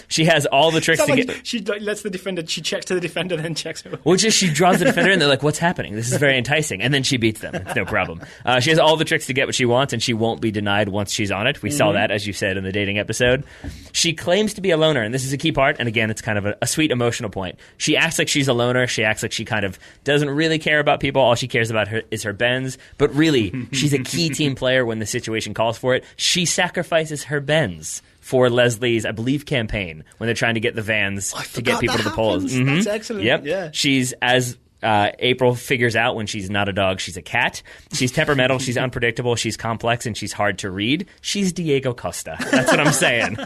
She has all the tricks to get... She lets the defender... She checks to the defender, then checks her. Well, just she draws the defender and they're like, what's happening? This is very enticing. And then she beats them. It's no problem. She has all the tricks to get what she wants, and she won't be denied once she's on it. We saw that, as you said, in the dating episode. She claims to be a loner, and this is a key part. And again, it's kind of a sweet emotional point. She acts like she's a loner. She acts like she kind of doesn't really care about people. All she cares about is her bends. But really, she's a key team player when the situation calls for it. She sacrifices her bends for Leslie's, I believe, campaign when they're trying to get the vans to get people to the polls. Mm-hmm. That's excellent. Yep. Yeah. She's as April figures out when she's not a dog, she's a cat. She's temperamental, she's unpredictable, she's complex, and she's hard to read. She's Diego Costa. That's what I'm saying.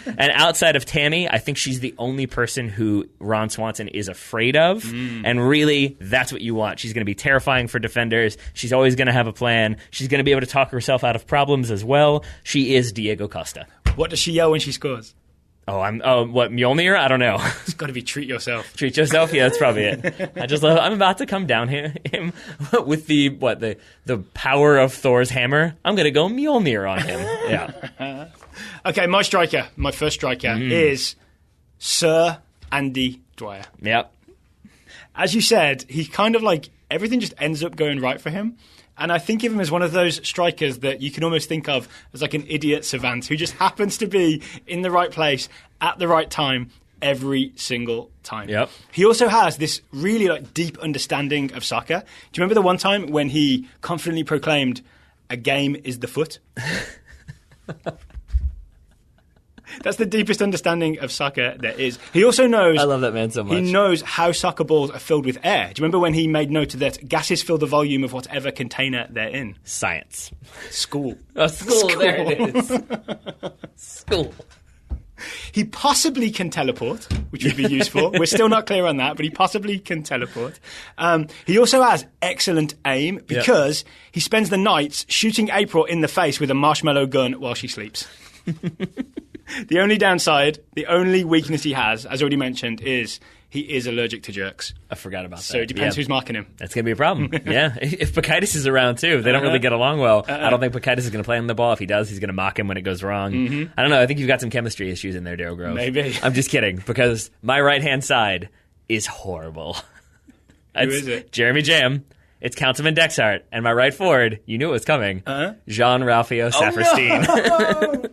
And outside of Tammy, I think she's the only person who Ron Swanson is afraid of. And really, that's what you want. She's going to be terrifying for defenders. She's always going to have a plan. She's going to be able to talk herself out of problems as well. She is Diego Costa. What does she yell when she scores? What, Mjolnir? I don't know. It's got to be treat yourself. Treat yourself? Yeah, that's probably it. I'm about to come down him with the power of Thor's hammer. I'm going to go Mjolnir on him. Yeah. Okay, my first striker is Sir Andy Dwyer. Yep. As you said, he kind of like everything just ends up going right for him. And I think of him as one of those strikers that you can almost think of as like an idiot savant who just happens to be in the right place at the right time every single time. Yep. He also has this really like deep understanding of soccer. Do you remember the one time when he confidently proclaimed, "A game is the foot"? That's the deepest understanding of soccer there is. He also knows... I love that man so much. He knows how soccer balls are filled with air. Do you remember when he made note that gases fill the volume of whatever container they're in? Science. School. Oh, school. There it is. School. He possibly can teleport, which would be useful. We're still not clear on that, but he possibly can teleport. He also has excellent aim because he spends the nights shooting April in the face with a marshmallow gun while she sleeps. The only downside, the only weakness he has, as already mentioned, is he is allergic to jerks. I forgot about that. So it depends who's marking him. That's going to be a problem. Yeah. If Pakaitis is around, too, they don't really get along well. I don't think Pakaitis is going to play on the ball. If he does, he's going to mock him when it goes wrong. Mm-hmm. I don't know. I think you've got some chemistry issues in there, Daryl Grove. Maybe. I'm just kidding, because my right-hand side is horrible. Who is it? Jeremy Jam. It's Councilman Dexhart. And my right forward, you knew it was coming, Jean-Ralphio Saperstein. Oh, no!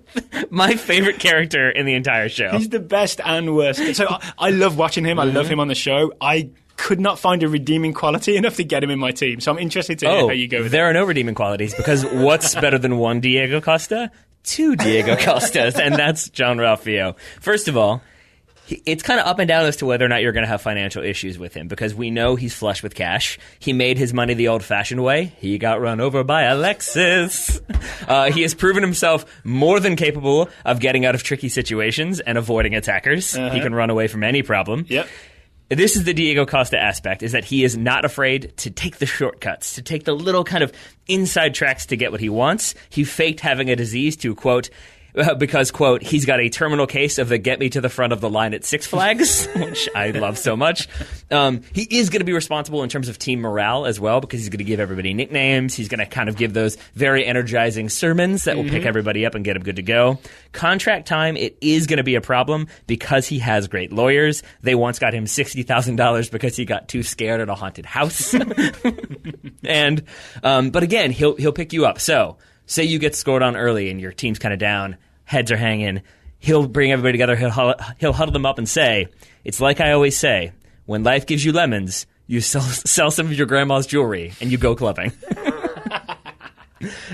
My favorite character in the entire show. He's the best and worst. So I love watching him. I love him on the show. I could not find a redeeming quality enough to get him in my team. So I'm interested to hear how you go with there are no redeeming qualities, because what's better than one Diego Costa? Two Diego Costas, and that's Jean-Ralphio. First of all, it's kind of up and down as to whether or not you're going to have financial issues with him, because we know he's flush with cash. He made his money the old-fashioned way. He got run over by Alexis. He has proven himself more than capable of getting out of tricky situations and avoiding attackers. He can run away from any problem. Yep. This is the Diego Costa aspect, is that he is not afraid to take the shortcuts, to take the little kind of inside tracks to get what he wants. He faked having a disease to, quote, because, quote, he's got a terminal case of the get me to the front of the line at Six Flags, which I love so much. He is going to be responsible in terms of team morale as well, because he's going to give everybody nicknames. He's going to kind of give those very energizing sermons that will pick everybody up and get them good to go. Contract time, it is going to be a problem because he has great lawyers. They once got him $60,000 because he got too scared at a haunted house. But again, he'll pick you up. So, say you get scored on early and your team's kind of down, heads are hanging. He'll bring everybody together. He'll huddle them up and say, it's like I always say, when life gives you lemons, you sell some of your grandma's jewelry and you go clubbing.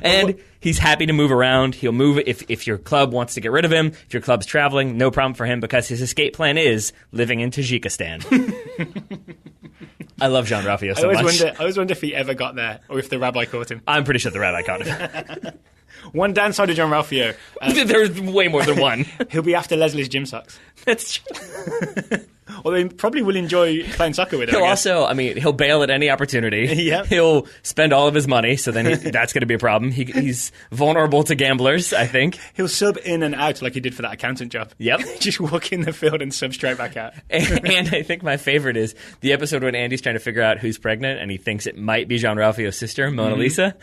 And he's happy to move around. He'll move if your club wants to get rid of him. If your club's traveling, no problem for him because his escape plan is living in Tajikistan. I love Jean-Ralphio so much. I always wonder if he ever got there or if the rabbi caught him. I'm pretty sure the rabbi caught him. One downside of Jean-Ralphio. There's way more than one. He'll be after Leslie's gym socks. That's true. Although he probably will enjoy playing soccer with him. He'll bail at any opportunity. Yep. He'll spend all of his money, so then that's going to be a problem. He's vulnerable to gamblers, I think. He'll sub in and out like he did for that accountant job. Yep. Just walk in the field and sub straight back out. And I think my favorite is the episode when Andy's trying to figure out who's pregnant, and he thinks it might be Jean-Ralphio's sister, Mona Lisa.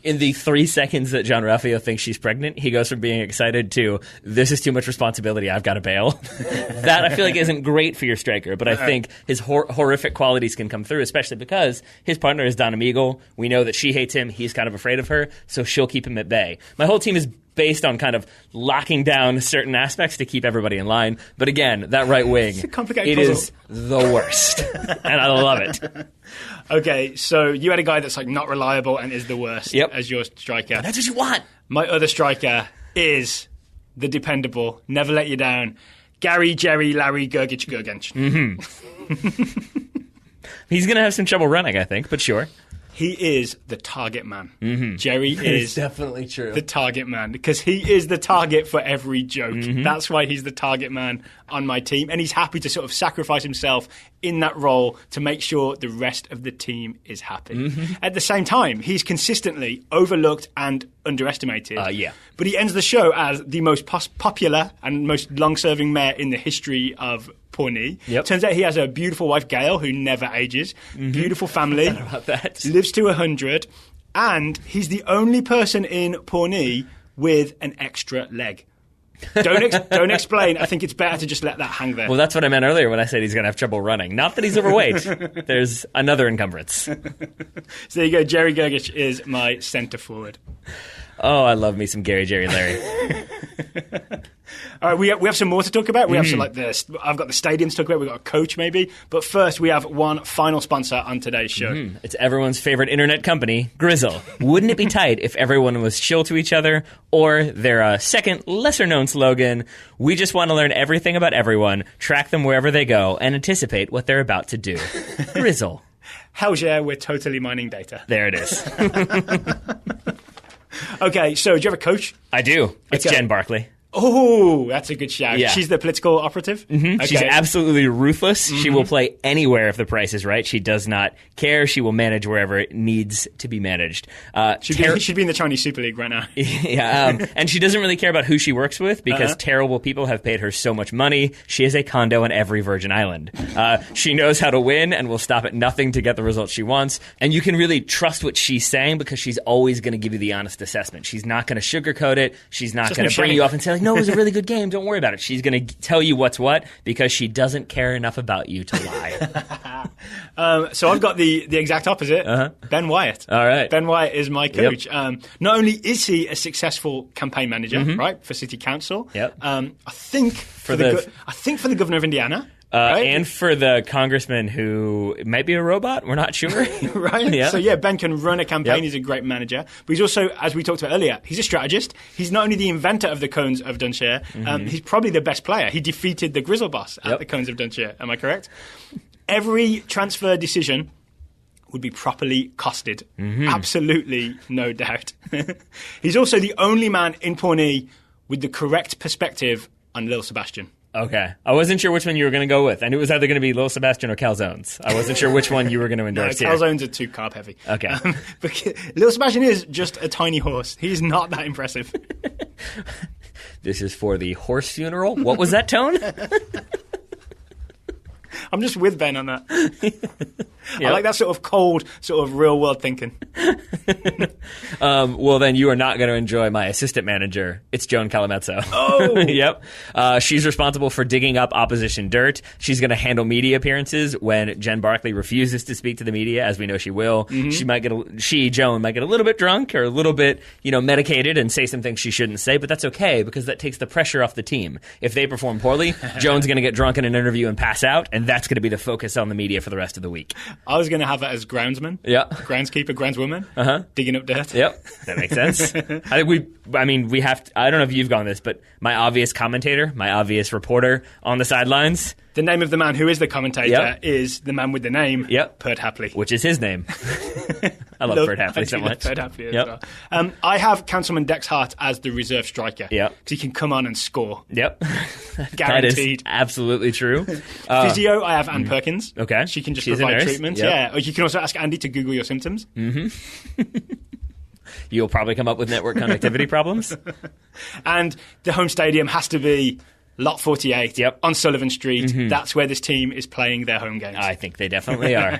In the 3 seconds that Jean-Ralphio thinks she's pregnant, he goes from being excited to, this is too much responsibility, I've got to bail. That, I feel like, isn't great for your striker, but I think his horrific qualities can come through, especially because his partner is Donna Meagle. We know that she hates him. He's kind of afraid of her, so she'll keep him at bay. My whole team is based on kind of locking down certain aspects to keep everybody in line. But again, that right wing, it is the worst. And I love it. Okay, so you had a guy that's like not reliable and is the worst as your striker. But that's what you want. My other striker is the dependable, never let you down, Gary, Jerry, Larry, Gergich, Gergench. He's going to have some trouble running, I think, but sure. He is the target man. Jerry is definitely true. The target man because he is the target for every joke. That's why he's the target man on my team, and he's happy to sort of sacrifice himself in that role to make sure the rest of the team is happy. At the same time, he's consistently overlooked and underestimated. But he ends the show as the most popular and most long-serving mayor in the history of Pawnee. Turns out he has a beautiful wife, Gail, who never ages. Beautiful family. I don't know about that. Lives to 100. And he's the only person in Pawnee with an extra leg. Don't explain. I think it's better to just let that hang there. Well, that's what I meant earlier when I said he's going to have trouble running. Not that he's overweight. There's another encumbrance. So there you go. Jerry Gergich is my centre forward. Oh, I love me some Gary, Jerry, Larry. All right, we have some more to talk about. We have some like this. I've got the stadium to talk about. We've got a coach maybe. But first, we have one final sponsor on today's show. It's everyone's favorite internet company, Grizzle. Wouldn't it be tight if everyone was chill to each other? Or their second, lesser-known slogan, we just want to learn everything about everyone, track them wherever they go, and anticipate what they're about to do. Grizzle. Hell's yeah, we're totally mining data. There it is. Okay, so do you have a coach? I do. It's Jen Barkley. Oh, that's a good shout. Yeah. She's the political operative? Okay. She's absolutely ruthless. She will play anywhere if the price is right. She does not care. She will manage wherever it needs to be managed. She'd be in the Chinese Super League right now. And she doesn't really care about who she works with because terrible people have paid her so much money. She has a condo on every Virgin Island. She knows how to win and will stop at nothing to get the results she wants. And you can really trust what she's saying because she's always going to give you the honest assessment. She's not going to sugarcoat it. She's not going to bring you off and say, like, no, it was a really good game. Don't worry about it. She's going to tell you what's what because she doesn't care enough about you to lie. So I've got the exact opposite. Ben Wyatt. All right. Ben Wyatt is my coach. Not only is he a successful campaign manager, right, for city council. I think for the governor of Indiana. Right? And for the congressman who might be a robot, we're not sure. Right? Yeah. So, Ben can run a campaign. He's a great manager. But he's also, as we talked about earlier, he's a strategist. He's not only the inventor of the Cones of Dunshire, he's probably the best player. He defeated the Grizzle boss at the Cones of Dunshire. Am I correct? Every transfer decision would be properly costed. Absolutely, no doubt. He's also the only man in Pawnee with the correct perspective on Lil Sebastian. Okay. I wasn't sure which one you were going to go with. I knew it was either going to be Little Sebastian or calzones. I wasn't sure which one you were going to endorse here. Calzones are too carb heavy. Okay. But Little Sebastian is just a tiny horse. He's not that impressive. This is for the horse funeral. What was that tone? I'm just with Ben on that. Yep. I like that sort of cold, sort of real world thinking. Well, then you are not going to enjoy my assistant manager. It's Joan Calamezzo. Oh! Yep. She's responsible for digging up opposition dirt. She's going to handle media appearances when Jen Barkley refuses to speak to the media, as we know she will. Mm-hmm. Joan, might get a little bit drunk or a little bit, medicated and say some things she shouldn't say, but that's okay because that takes the pressure off the team. If they perform poorly, Joan's going to get drunk in an interview and pass out, and that's going to be the focus on the media for the rest of the week. I was going to have it as groundsman. Yeah. Groundskeeper, groundswoman. Digging up dirt. Yep. That makes sense. I think we have to, I don't know if you've gone this, but my obvious commentator, my obvious reporter on the sidelines. The name of the man who is the commentator is the man with the name, Bert Hapley. Which is his name. I love Bert Hapley so much. Bert Hapley as well. I have Councilman Dex Hart as the reserve striker. Because he can come on and score. Yep. Guaranteed. That is absolutely true. Physio, I have Ann Perkins. Okay. She can just provide treatment. Yep. Yeah. Or you can also ask Andy to Google your symptoms. Mm-hmm. You'll probably come up with network connectivity problems. And the home stadium has to be Lot 48 on Sullivan Street. Mm-hmm. That's where this team is playing their home games. I think they definitely are.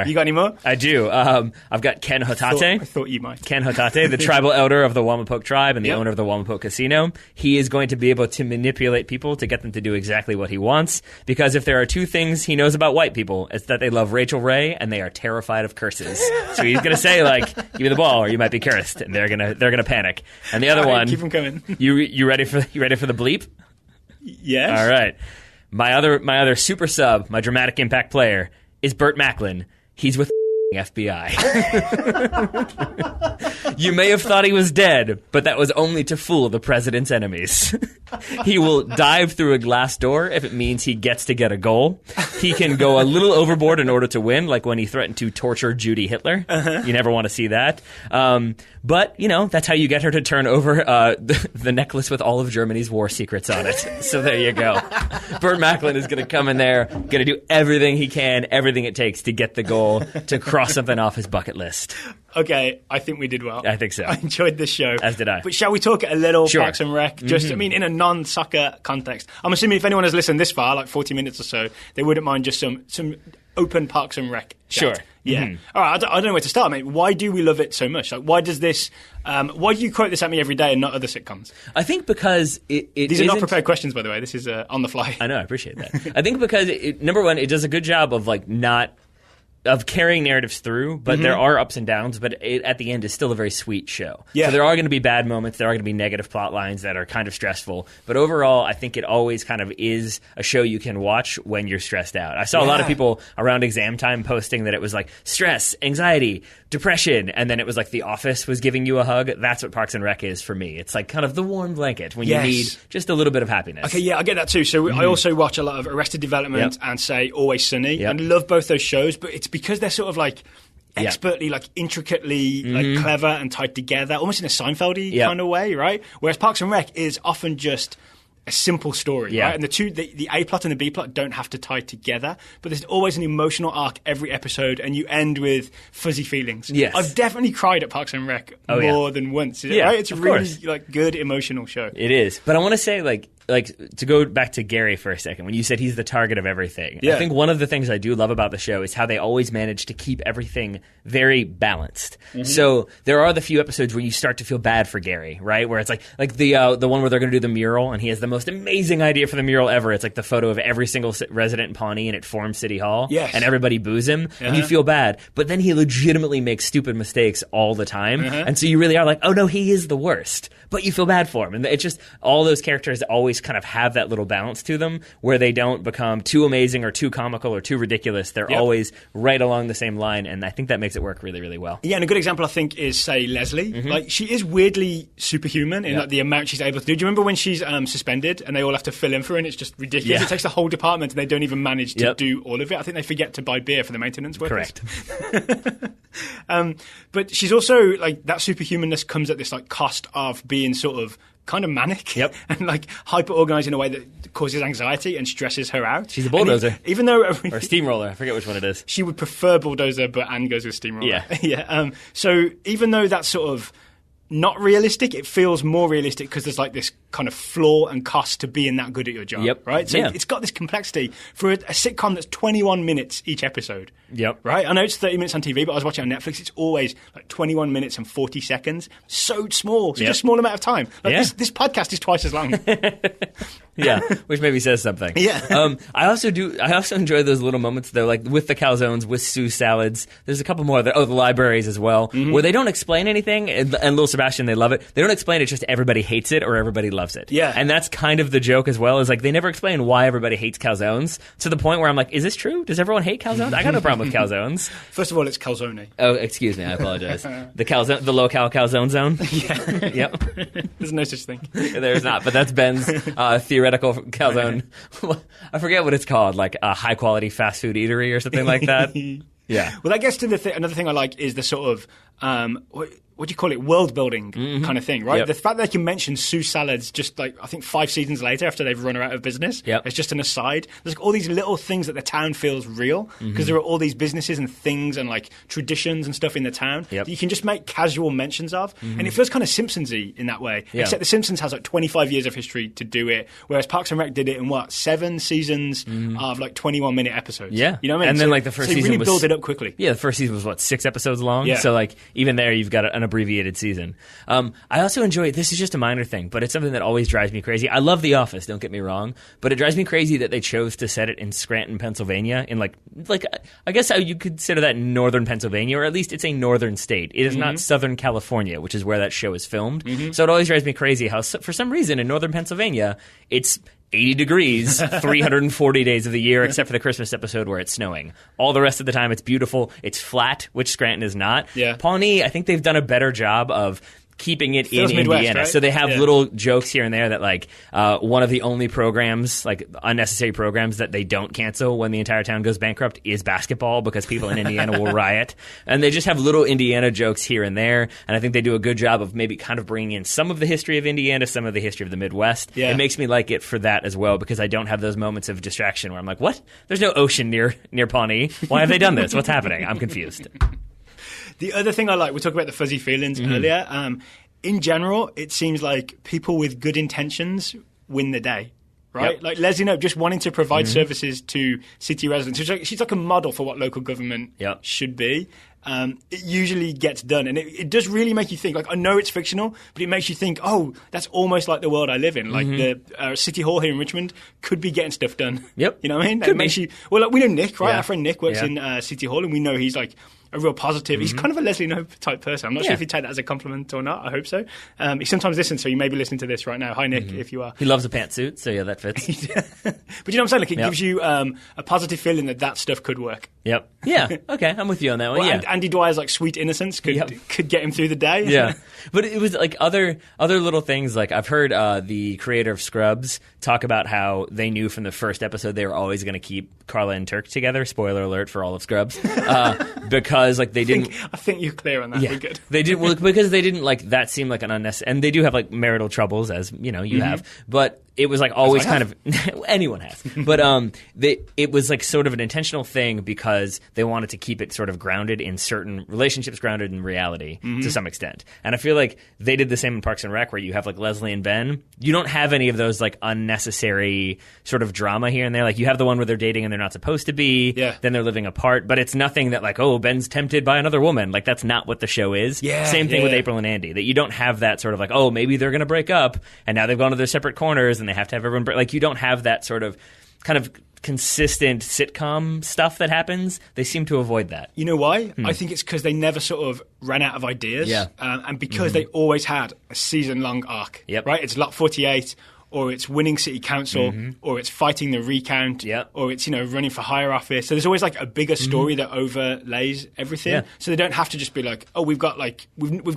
You got any more? I do. I've got Ken Hotate. I thought you might. Ken Hotate, the tribal elder of the Wamapoke tribe and the owner of the Wamapoke Casino. He is going to be able to manipulate people to get them to do exactly what he wants. Because if there are two things he knows about white people, it's that they love Rachel Ray and they are terrified of curses. So he's going to say, give me the ball or you might be cursed. And they're gonna panic. And the other one... Keep them coming. You ready for the bleep? Yes. All right. My other super sub, my dramatic impact player, is Bert Macklin. He's with FBI. You may have thought he was dead, but that was only to fool the president's enemies. He will dive through a glass door if it means he gets to get a goal. He can go a little overboard in order to win, like when he threatened to torture Judy Hitler. You never want to see that. But, that's how you get her to turn over the necklace with all of Germany's war secrets on it. So there you go. Bert Macklin is going to come in there, going to do everything he can, everything it takes to get the goal, to cross something off his bucket list. Okay, I think we did well. I think so. I enjoyed this show. As did I. But shall we talk a little Sure. Parks and Rec? Just, in a non-soccer context. I'm assuming if anyone has listened this far, like 40 minutes or so, they wouldn't mind just some open Parks and Rec chat. Sure. Yeah. Mm-hmm. All right, I don't know where to start, mate. Why do we love it so much? Why does this... why do you quote this at me every day and not other sitcoms? I think because These are not prepared questions, by the way. This is on the fly. I know, I appreciate that. I think because, number one, it does a good job of, of carrying narratives through, but there are ups and downs, but it, at the end, is still a very sweet show. Yeah. So there are going to be bad moments, there are going to be negative plot lines that are kind of stressful, but overall, I think it always kind of is a show you can watch when you're stressed out. I saw a lot of people around exam time posting that it was stress, anxiety, depression, and then it was The Office was giving you a hug. That's what Parks and Rec is for me. It's kind of the warm blanket when you need just a little bit of happiness. Okay, yeah, I get that too. So I also watch a lot of Arrested Development and say Always Sunny, and love both those shows, but it's because they're sort of expertly, intricately, clever and tied together, almost in a Seinfeld-y kind of way, right? Whereas Parks and Rec is often just a simple story, right? And the A plot and the B plot don't have to tie together, but there's always an emotional arc every episode, and you end with fuzzy feelings. Yes. I've definitely cried at Parks and Rec more than once. Right? It's a really good emotional show. It is, but I want to say to go back to Gary for a second, when you said he's the target of everything, I think one of the things I do love about the show is how they always manage to keep everything very balanced. So there are the few episodes where you start to feel bad for Gary, right? Where it's the one where they're going to do the mural, and he has the most amazing idea for the mural ever. It's the photo of every single resident in Pawnee, and it forms City Hall, and everybody boos him, and you feel bad. But then he legitimately makes stupid mistakes all the time, and so you really are oh no, he is the worst. But you feel bad for him, and it's just all those characters always kind of have that little balance to them where they don't become too amazing or too comical or too ridiculous. They're always right along the same line, and I think that makes it work really, really well. Yeah, and a good example, I think, is, say, Leslie. She is weirdly superhuman in the amount she's able to do. Do you remember when she's suspended and they all have to fill in for her, and it's just ridiculous? It takes the whole department, and they don't even manage to do all of it. I think they forget to buy beer for the maintenance workers. Correct. But she's also, that superhumanness comes at this, cost of being sort of kind of manic Yep. and like hyper organized in a way that causes anxiety and stresses her out. She's a bulldozer. Even though or a steamroller, I forget which one it is. She would prefer bulldozer, but Anne goes with steamroller. Yeah. Yeah. So even though that's sort of not realistic, it feels more realistic because there's like this kind of flaw and cost to being that good at your job. Yep. Right? So Yeah. it's got this complexity for a sitcom that's 21 minutes each episode. Yep. Right? I know it's 30 minutes on TV, but I was watching on Netflix. It's always like 21 minutes and 40 seconds. So small. Such a small amount of time. Like this podcast is twice as long. Yeah, which maybe says something. Yeah. I also enjoy those little moments though, like with the calzones, with Sue salads. There's a couple more. The libraries as well, where they don't explain anything. And Little Sebastian, they love it. They don't explain it. Just everybody hates it or everybody loves it. Yeah. And that's kind of the joke as well. Is like they never explain why everybody hates calzones to the point where I'm like, is this true? Does everyone hate calzones? I got no problem with calzones. First of all, it's calzone. Oh, excuse me. I apologize. The low-cal calzone zone. Yeah. Yep. There's no such thing. There's not, but that's Ben's theoretical calzone. I forget what it's called, like a high-quality fast food eatery or something like that. Yeah. Well, that gets to another thing I like is the sort of what do you call it? World building kind of thing, right? Yep. The fact that they can mention Sue salads just like I think 5 seasons later after they've run her out of business. Yep. It's just an aside. There's like all these little things that the town feels real because there are all these businesses and things and like traditions and stuff in the town Yep. that you can just make casual mentions of, and it feels kind of Simpsons-y in that way. Yeah. Except The Simpsons has like 25 years of history to do it, whereas Parks and Rec did it in 7 seasons of like 21-minute episodes. Yeah. You know what I mean? And then like the first so you season really was build it up quickly. Yeah, the first season was 6 episodes long. Yeah. So like even there you've got an abbreviated season. I also enjoy, this is just a minor thing, but it's something that always drives me crazy. I love The Office, don't get me wrong, but it drives me crazy that they chose to set it in Scranton, Pennsylvania, in like I guess how you consider that northern Pennsylvania, or at least it's a northern state. It is not Southern California, which is where that show is filmed. So it always drives me crazy how for some reason in northern Pennsylvania it's 80 degrees 340 days of the year, except for the Christmas episode where it's snowing. All the rest of the time it's beautiful. It's flat, which Scranton is not. Yeah. Pawnee, I think they've done a better job of keeping it in Midwest, Indiana. right? So they have little jokes here and there that like one of the only programs, like unnecessary programs that they don't cancel when the entire town goes bankrupt is basketball because people in Indiana will riot. And they just have little Indiana jokes here and there. And I think they do a good job of maybe kind of bringing in some of the history of Indiana, some of the history of the Midwest. Yeah. It makes me like it for that as well because I don't have those moments of distraction where I'm like, what? There's no ocean near Pawnee. Why have they done this? What's happening? I'm confused. The other thing I like, we talked about the fuzzy feelings earlier. In general, it seems like people with good intentions win the day, right? Yep. Like Leslie Knope just wanting to provide services to city residents. She's like a model for what local government should be. It usually gets done, and it does really make you think. Like I know it's fictional, but it makes you think, oh, that's almost like the world I live in. Like the City Hall here in Richmond could be getting stuff done. Yep. You know what I mean? Could It makes you. Well, like, we know Nick, right? Yeah. Our friend Nick works in City Hall, and we know he's like a real positive. He's kind of a Leslie Knope type person. I'm not sure if you take that as a compliment or not. I hope so. He sometimes listens, so you may be listening to this right now. Hi, Nick, if you are. He loves a pantsuit, so yeah, that fits. But you know what I'm saying? Like, it gives you a positive feeling that stuff could work. Yep. Yeah. Okay, I'm with you on that one. Well, yeah. Andy Dwyer's like sweet innocence could get him through the day. Yeah, but it was like other little things. Like I've heard the creator of Scrubs talk about how they knew from the first episode they were always going to keep Carla and Turk together. Spoiler alert for all of Scrubs, because like they didn't. I think you're clear on that. Yeah, We're good. They did because they didn't like that seemed like an unnecessary. And they do have like marital troubles, as you know you have, but. It was like always kind of anyone has, but it was like sort of an intentional thing because they wanted to keep it sort of grounded in certain relationships, grounded in reality to some extent. And I feel like they did the same in Parks and Rec, where you have like Leslie and Ben. You don't have any of those like unnecessary sort of drama here and there. Like you have the one where they're dating and they're not supposed to be. Yeah. Then they're living apart, but it's nothing that like, oh, Ben's tempted by another woman. Like that's not what the show is. Yeah. Same thing with April and Andy. That you don't have that sort of like, oh, maybe they're going to break up and now they've gone to their separate corners and they have to have everyone like you don't have that sort of kind of consistent sitcom stuff that happens. They seem to avoid that. You know why? I think it's because they never sort of ran out of ideas. Yeah. And because they always had a season-long arc. Yep. Right? It's Lot 48, or it's winning city council, or it's fighting the recount, or it's, running for higher office. So there's always like a bigger story that overlays everything. Yeah. So they don't have to just be like, oh, we've got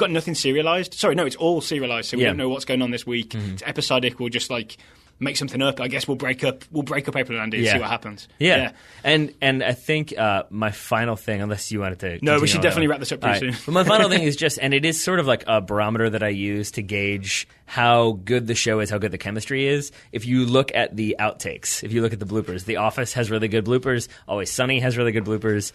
nothing serialized. Sorry, no, it's all serialized. So we don't know what's going on this week. It's episodic. We'll just like make something up. I guess we'll break up April and Andy and see what happens. Yeah. And I think my final thing, unless you wanted to... No, we should definitely wrap this up pretty soon. But my final thing is just, and it is sort of like a barometer that I use to gauge how good the show is, how good the chemistry is. If you look at the outtakes, if you look at the bloopers, The Office has really good bloopers. Always Sunny has really good bloopers.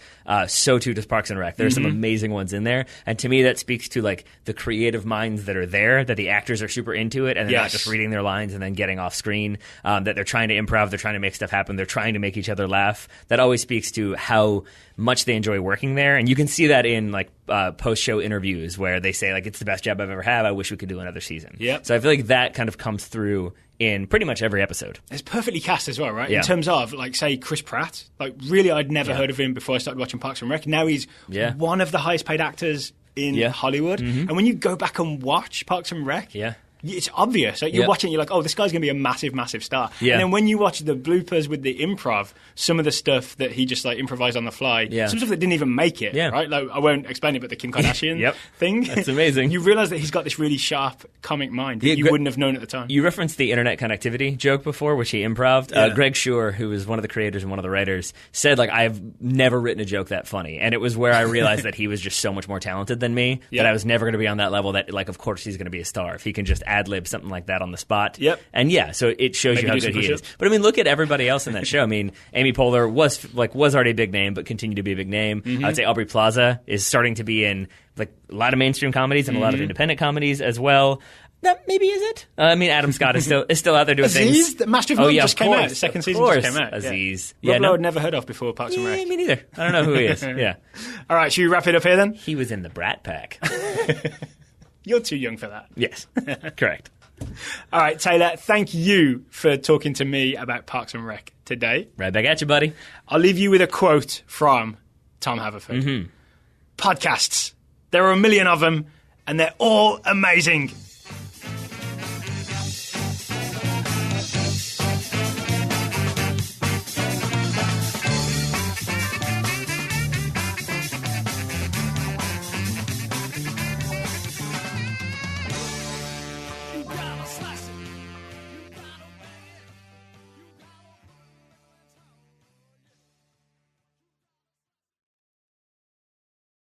So too does Parks and Rec. There's some amazing ones in there. And to me, that speaks to like the creative minds that are there, that the actors are super into it, and they're not just reading their lines and then getting off screen, that they're trying to improv, they're trying to make stuff happen, they're trying to make each other laugh. That always speaks to how much they enjoy working there. And you can see that in like post-show interviews where they say like, it's the best job I've ever had, I wish we could do another season. Yep. So I feel like that kind of comes through in pretty much every episode. It's perfectly cast as well, right? Yeah. In terms of, like, say, Chris Pratt. Like, really, I'd never heard of him before I started watching Parks and Rec. Now he's one of the highest paid actors in Hollywood. And when you go back and watch Parks and Rec, it's obvious. Like, you're watching, you're like, oh, this guy's going to be a massive, massive star. And then when you watch the bloopers with the improv, some of the stuff that he just like improvised on the fly, some stuff that didn't even make it, right? Like, I won't explain it, but the Kim Kardashian thing. That's amazing. You realize that he's got this really sharp comic mind that you wouldn't have known at the time. You referenced the internet connectivity joke before, which he improved. Greg Schur, who is one of the creators and one of the writers, said, like, I've never written a joke that funny. And it was where I realized that he was just so much more talented than me, that I was never going to be on that level, that, like, of course he's going to be a star if he can just ad-lib something like that on the spot. And so it shows you how good he is. But I mean, look at everybody else in that show. I mean, Amy Poehler was already a big name, but continued to be a big name. I would say Aubrey Plaza is starting to be in like a lot of mainstream comedies and a lot of independent comedies as well. That maybe is it. I mean, Adam Scott is still out there doing Aziz, things. Master of None just came out. The second season just came out. Aziz. Rob Lowe I'd never heard of before Parks and Rec. Me neither. I don't know who he is. All right, should we wrap it up here then? He was in the Brat Pack. You're too young for that. Yes, correct. All right, Taylor, thank you for talking to me about Parks and Rec today. Right back at you, buddy. I'll leave you with a quote from Tom Haverford. Podcasts. There are a million of them, and they're all amazing.